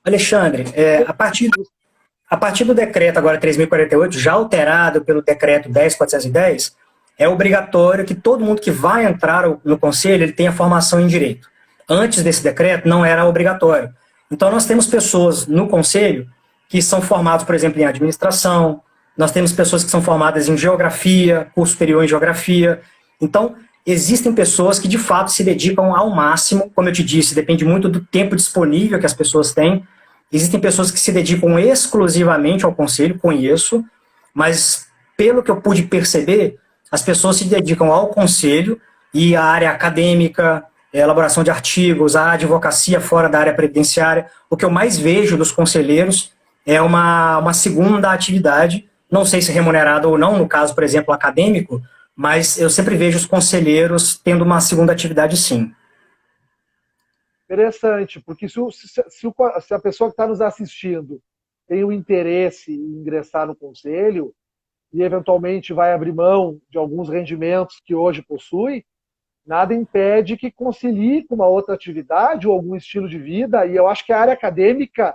Alexandre, a partir do decreto agora 3.048, já alterado pelo decreto 10.410, é obrigatório que todo mundo que vai entrar no conselho ele tenha formação em direito. Antes desse decreto não era obrigatório. Então nós temos pessoas no conselho que são formadas, por exemplo, em administração, nós temos pessoas que são formadas em geografia, curso superior em geografia. Então, existem pessoas que de fato se dedicam ao máximo, como eu te disse, depende muito do tempo disponível que as pessoas têm. Existem pessoas que se dedicam exclusivamente ao conselho, conheço, mas pelo que eu pude perceber, as pessoas se dedicam ao conselho e à área acadêmica, elaboração de artigos, à advocacia fora da área previdenciária. O que eu mais vejo dos conselheiros é uma segunda atividade, não sei se remunerada ou não, no caso, por exemplo, acadêmico, mas eu sempre vejo os conselheiros tendo uma segunda atividade, sim. Interessante, porque se a pessoa que está nos assistindo tem o interesse em ingressar no conselho e eventualmente vai abrir mão de alguns rendimentos que hoje possui, nada impede que concilie com uma outra atividade ou algum estilo de vida. E eu acho que a área acadêmica,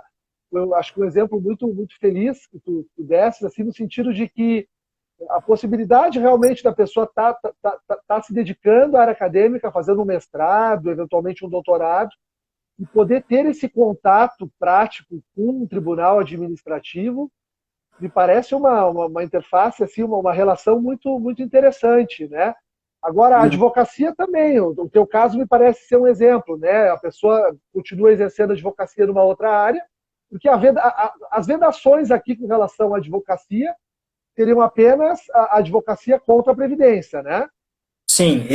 eu acho que um exemplo muito feliz que tu desse, assim, no sentido de que a possibilidade realmente da pessoa tá se dedicando à área acadêmica, fazendo um mestrado, eventualmente um doutorado, e poder ter esse contato prático com um tribunal administrativo, me parece uma interface, assim, uma relação muito interessante, né? Agora, a advocacia também, o teu caso me parece ser um exemplo, né? A pessoa continua exercendo advocacia numa outra área, porque as vedações aqui com relação à advocacia seriam apenas a advocacia contra a Previdência, né? Sim,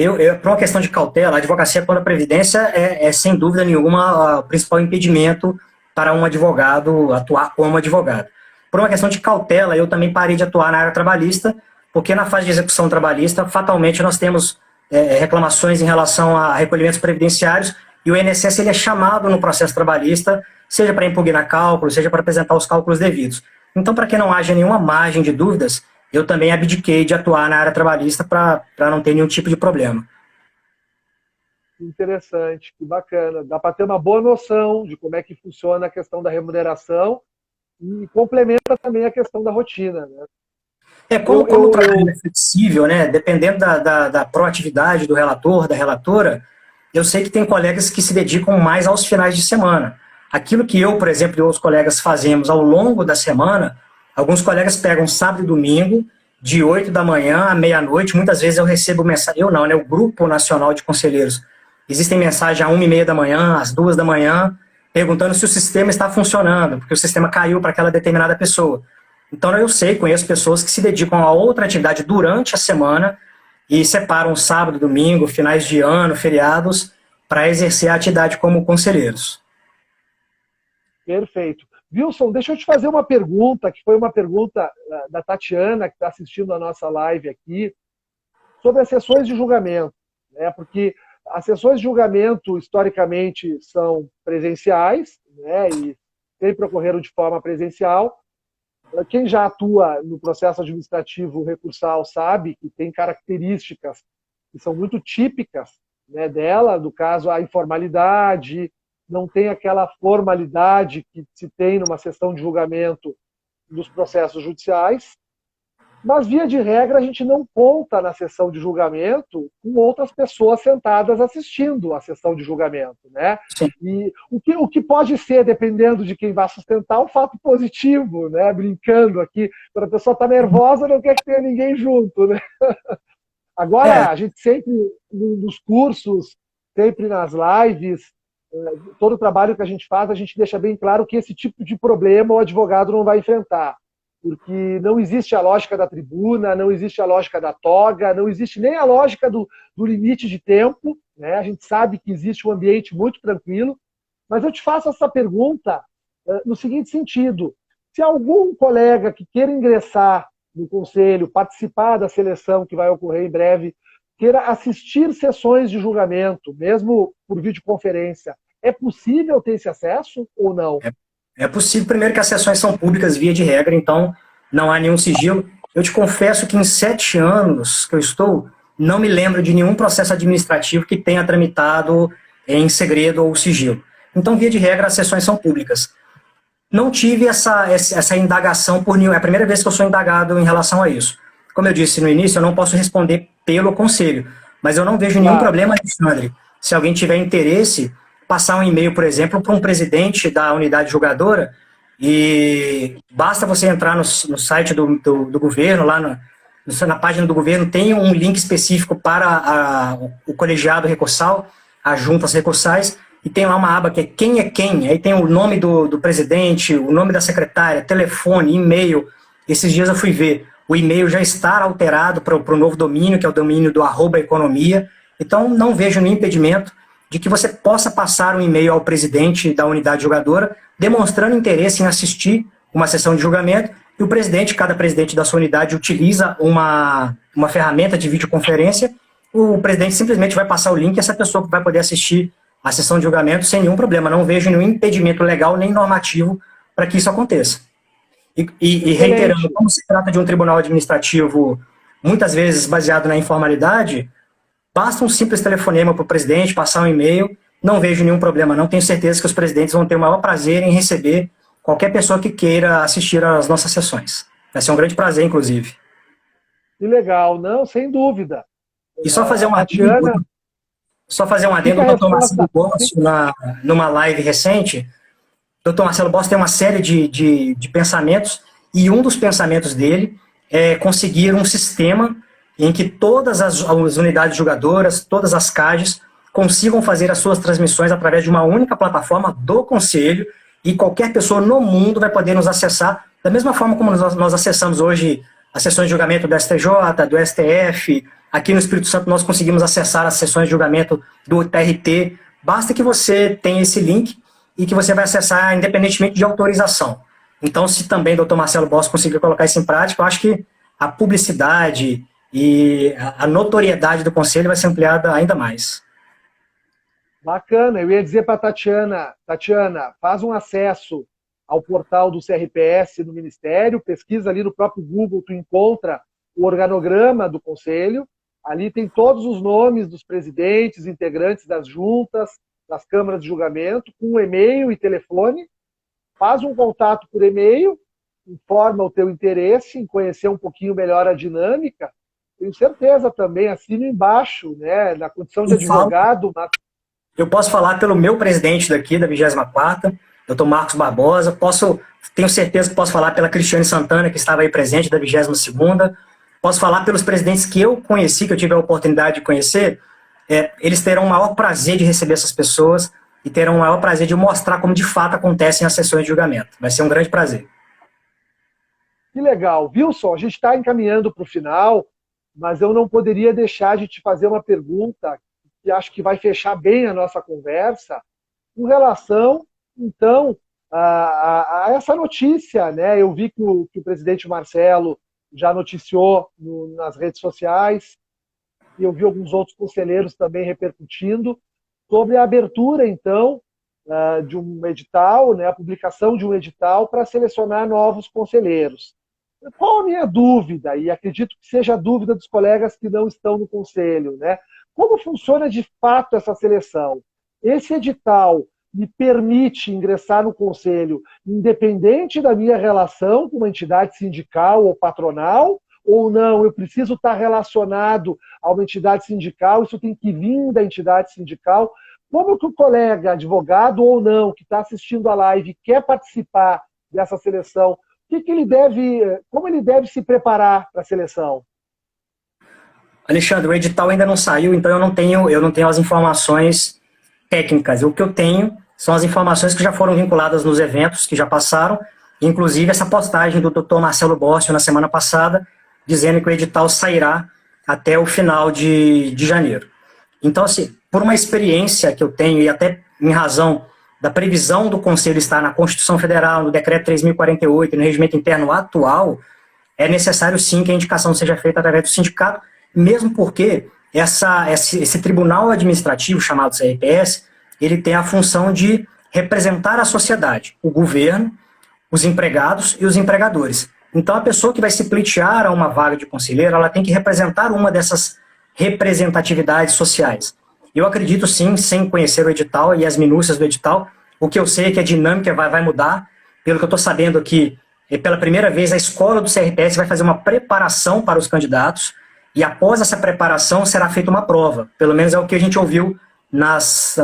por uma questão de cautela, a advocacia contra a Previdência sem dúvida nenhuma, o principal impedimento para um advogado atuar como advogado. Por uma questão de cautela, eu também parei de atuar na área trabalhista, porque na fase de execução trabalhista, fatalmente, nós temos reclamações em relação a recolhimentos previdenciários, e o INSS ele é chamado no processo trabalhista, seja para impugnar cálculos, seja para apresentar os cálculos devidos. Então, para que não haja nenhuma margem de dúvidas, eu também abdiquei de atuar na área trabalhista para não ter nenhum tipo de problema. Interessante, que bacana. Dá para ter uma boa noção de como é que funciona a questão da remuneração e complementa também a questão da rotina, né? Como o trabalho é flexível, né, dependendo da proatividade do relator, da relatora, eu sei que tem colegas que se dedicam mais aos finais de semana. Aquilo que eu, por exemplo, e outros colegas fazemos ao longo da semana, alguns colegas pegam sábado e domingo, de 8 da manhã à meia-noite, muitas vezes eu recebo mensagem, eu não, né, o Grupo Nacional de Conselheiros. Existem mensagens às 1h30 da manhã, às 2 da manhã, perguntando se o sistema está funcionando, porque o sistema caiu para aquela determinada pessoa. Então eu conheço pessoas que se dedicam a outra atividade durante a semana e separam sábado, domingo, finais de ano, feriados, para exercer a atividade como conselheiros. Perfeito. Wilson, deixa eu te fazer uma pergunta, que foi uma pergunta da Tatiana, que está assistindo a nossa live aqui, sobre as sessões de julgamento, né? Porque as sessões de julgamento, historicamente, são presenciais, né? E sempre ocorreram de forma presencial. Quem já atua no processo administrativo recursal sabe que tem características que são muito típicas, né, dela, no caso, a informalidade, não tem aquela formalidade que se tem numa sessão de julgamento dos processos judiciais, mas, via de regra, a gente não conta na sessão de julgamento com outras pessoas sentadas assistindo a sessão de julgamento, né? Sim. E o que pode ser, dependendo de quem vai sustentar, um fato positivo, né? Brincando aqui, quando a pessoa está nervosa, não quer que tenha ninguém junto, né? Agora, a gente sempre, nos cursos, sempre nas lives, todo o trabalho que a gente faz, a gente deixa bem claro que esse tipo de problema o advogado não vai enfrentar. Porque não existe a lógica da tribuna, não existe a lógica da toga, não existe nem a lógica do limite de tempo, né? A gente sabe que existe um ambiente muito tranquilo, mas eu te faço essa pergunta no seguinte sentido: se algum colega que queira ingressar no conselho, participar da seleção que vai ocorrer em breve, queira assistir sessões de julgamento, mesmo por videoconferência, é possível ter esse acesso ou não? É possível, primeiro, que as sessões são públicas via de regra, então não há nenhum sigilo. Eu te confesso que em 7 anos que eu estou, não me lembro de nenhum processo administrativo que tenha tramitado em segredo ou sigilo. Então, via de regra, as sessões são públicas. Não tive essa indagação por nenhum. É a primeira vez que eu sou indagado em relação a isso. Como eu disse no início, eu não posso responder pelo conselho, mas eu não vejo nenhum problema, Alexandre. Se alguém tiver interesse, passar um e-mail, por exemplo, para um presidente da unidade julgadora, e basta você entrar no site do governo, lá na página do governo, tem um link específico para o colegiado recursal, as juntas recursais, e tem lá uma aba que é quem, aí tem o nome do presidente, o nome da secretária, telefone, e-mail. Esses dias eu fui ver, o e-mail já está alterado para o novo domínio, que é o domínio do @economia, então não vejo nenhum impedimento de que você possa passar um e-mail ao presidente da unidade julgadora, demonstrando interesse em assistir uma sessão de julgamento, e o presidente, cada presidente da sua unidade utiliza uma ferramenta de videoconferência, o presidente simplesmente vai passar o link e essa pessoa vai poder assistir a sessão de julgamento sem nenhum problema. Não vejo nenhum impedimento legal nem normativo para que isso aconteça. E reiterando, como se trata de um tribunal administrativo, muitas vezes baseado na informalidade, basta um simples telefonema para o presidente, passar um e-mail, não vejo nenhum problema, não. Tenho certeza que os presidentes vão ter o maior prazer em receber qualquer pessoa que queira assistir às nossas sessões. Vai ser um grande prazer, inclusive. Que legal, não, sem dúvida. E só fazer um adendo, o doutor Marcelo Bossi, numa live recente, o doutor Marcelo Bossi tem uma série de pensamentos, e um dos pensamentos dele é conseguir um sistema em que todas as unidades julgadoras, todas as CAGES, consigam fazer as suas transmissões através de uma única plataforma do Conselho, e qualquer pessoa no mundo vai poder nos acessar, da mesma forma como nós acessamos hoje as sessões de julgamento do STJ, do STF, aqui no Espírito Santo nós conseguimos acessar as sessões de julgamento do TRT, basta que você tenha esse link e que você vai acessar independentemente de autorização. Então, se também o Dr. Marcelo Bossi conseguir colocar isso em prática, eu acho que a publicidade e a notoriedade do Conselho vai ser ampliada ainda mais. Bacana, eu ia dizer para a Tatiana, faz um acesso ao portal do CRPS no Ministério, pesquisa ali no próprio Google, tu encontra o organograma do Conselho, ali tem todos os nomes dos presidentes, integrantes das juntas, das câmaras de julgamento, com e-mail e telefone, faz um contato por e-mail, informa o teu interesse em conhecer um pouquinho melhor a dinâmica, tenho certeza também, assino embaixo, né, na condição de advogado. Eu posso falar pelo meu presidente daqui, da 24ª, doutor Marcos Barbosa, tenho certeza que posso falar pela Cristiane Santana, que estava aí presente, da 22ª, posso falar pelos presidentes que eu conheci, que eu tive a oportunidade de conhecer, eles terão o maior prazer de receber essas pessoas e terão o maior prazer de mostrar como de fato acontecem as sessões de julgamento. Vai ser um grande prazer. Que legal. Wilson, a gente está encaminhando para o final, mas eu não poderia deixar de te fazer uma pergunta que acho que vai fechar bem a nossa conversa, com relação, então, a essa notícia, né? Eu vi que o presidente Marcelo já noticiou nas redes sociais, e eu vi alguns outros conselheiros também repercutindo, sobre a abertura, então, de um edital, né, a publicação de um edital para selecionar novos conselheiros. Qual a minha dúvida, e acredito que seja a dúvida dos colegas que não estão no conselho, né? Como funciona de fato essa seleção? Esse edital me permite ingressar no conselho independente da minha relação com uma entidade sindical ou patronal, ou não? Eu preciso estar relacionado a uma entidade sindical, isso tem que vir da entidade sindical. Como que o colega, advogado ou não, que está assistindo a live, quer participar dessa seleção, como ele deve se preparar para a seleção? Alexandre, o edital ainda não saiu, então eu não tenho as informações técnicas. O que eu tenho são as informações que já foram vinculadas nos eventos que já passaram, inclusive essa postagem do Dr. Marcelo Bossi na semana passada, dizendo que o edital sairá até o final de janeiro. Então, assim, por uma experiência que eu tenho, e até em razão da previsão do Conselho estar na Constituição Federal, no Decreto 3.048, no regimento interno atual, é necessário sim que a indicação seja feita através do sindicato, mesmo porque esse tribunal administrativo, chamado CRPS, ele tem a função de representar a sociedade, o governo, os empregados e os empregadores. Então, a pessoa que vai se pleitear a uma vaga de conselheiro, ela tem que representar uma dessas representatividades sociais. Eu acredito sim, sem conhecer o edital e as minúcias do edital, o que eu sei é que a dinâmica vai mudar. Pelo que eu estou sabendo aqui, pela primeira vez a escola do CRPS vai fazer uma preparação para os candidatos, e após essa preparação será feita uma prova. Pelo menos é o que a gente ouviu nas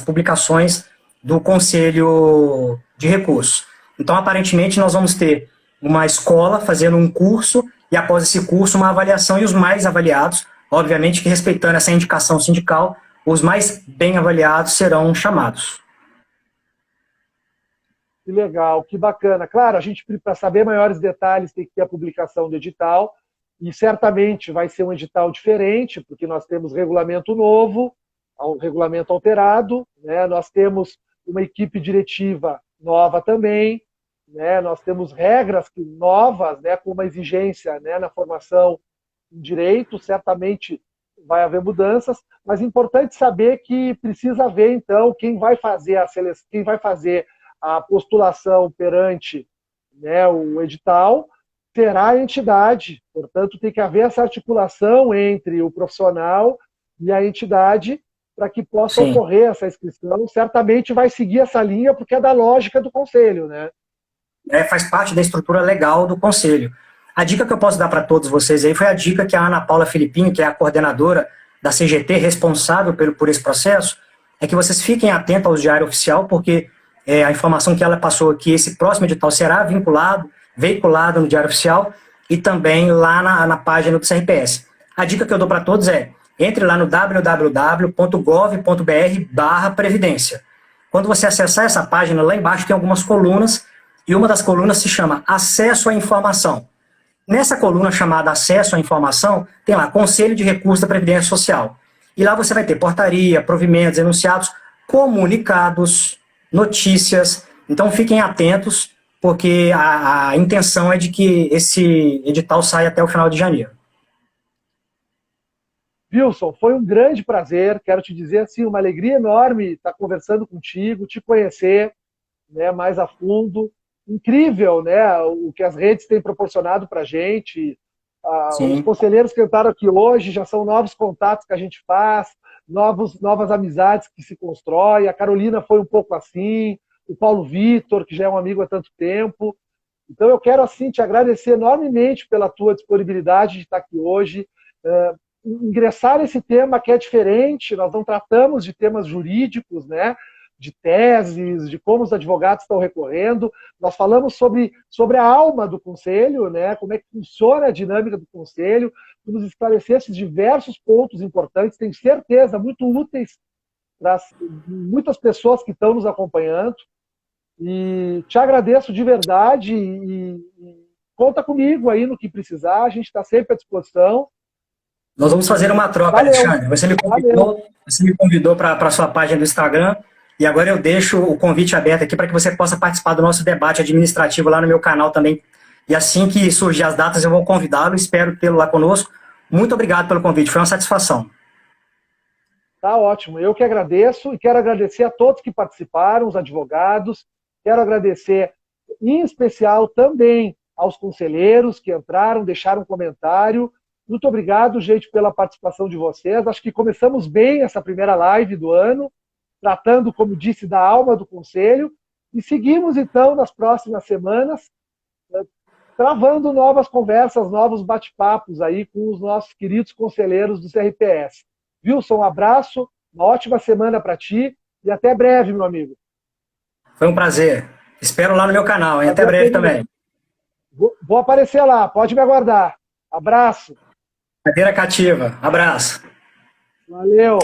publicações do Conselho de Recursos. Então, aparentemente, nós vamos ter uma escola fazendo um curso, e após esse curso, uma avaliação, e os mais avaliados, obviamente que respeitando essa indicação sindical, os mais bem avaliados serão chamados. Que legal, que bacana. Claro, a gente, para saber maiores detalhes, tem que ter a publicação do edital, e certamente vai ser um edital diferente, porque nós temos regulamento novo, um regulamento alterado, né? Nós temos uma equipe diretiva nova também, né? Nós temos regras novas, né, com uma exigência, né, na formação em direito, certamente vai haver mudanças, mas é importante saber que precisa haver, então, quem vai fazer a seleção, quem vai fazer a postulação perante, né, o edital, terá a entidade. Portanto, tem que haver essa articulação entre o profissional e a entidade para que possa Sim. ocorrer essa inscrição. Certamente vai seguir essa linha, porque é da lógica do conselho, né? Faz parte da estrutura legal do conselho. A dica que eu posso dar para todos vocês aí foi a dica que a Ana Paula Filipinho, que é a coordenadora da CGT, responsável por esse processo, é que vocês fiquem atentos ao Diário Oficial, porque a informação que ela passou aqui, esse próximo edital será veiculado no Diário Oficial e também lá na página do CRPS. A dica que eu dou para todos é, entre lá no www.gov.br/previdência. Quando você acessar essa página, lá embaixo tem algumas colunas, e uma das colunas se chama Acesso à Informação. Nessa coluna chamada Acesso à Informação, tem lá Conselho de Recursos da Previdência Social. E lá você vai ter portaria, provimentos, enunciados, comunicados, notícias. Então fiquem atentos, porque a intenção é de que esse edital saia até o final de janeiro. Wilson, foi um grande prazer, quero te dizer assim, uma alegria enorme estar conversando contigo, te conhecer, né, mais a fundo. Incrível, né, o que as redes têm proporcionado para a gente. Os conselheiros que entraram aqui hoje já são novos contatos que a gente faz, novas amizades que se constroem. A Carolina foi um pouco assim, o Paulo Vitor, que já é um amigo há tanto tempo. Então eu quero assim te agradecer enormemente pela tua disponibilidade de estar aqui hoje, ingressar nesse tema que é diferente. Nós não tratamos de temas jurídicos, né, de teses, de como os advogados estão recorrendo. Nós falamos sobre a alma do conselho, né, como é que funciona a dinâmica do conselho, que nos esclarecesse diversos pontos importantes, tenho certeza, muito úteis para muitas pessoas que estão nos acompanhando. E te agradeço de verdade e conta comigo aí no que precisar, a gente está sempre à disposição. Nós vamos fazer uma troca, valeu, Alexandre. Você me convidou para a sua página do Instagram, e agora eu deixo o convite aberto aqui para que você possa participar do nosso debate administrativo lá no meu canal também. E assim que surgir as datas, eu vou convidá-lo, espero tê-lo lá conosco. Muito obrigado pelo convite, foi uma satisfação. Tá ótimo, eu que agradeço e quero agradecer a todos que participaram, os advogados, quero agradecer em especial também aos conselheiros que entraram, deixaram um comentário. Muito obrigado, gente, pela participação de vocês. Acho que começamos bem essa primeira live do ano, tratando, como disse, da alma do Conselho, e seguimos, então, nas próximas semanas, travando novas conversas, novos bate-papos aí com os nossos queridos conselheiros do CRPS. Wilson, um abraço, uma ótima semana para ti, e até breve, meu amigo. Foi um prazer. Espero lá no meu canal, hein? Até breve também. Vou aparecer lá, pode me aguardar. Abraço. Cadeira cativa. Abraço. Valeu.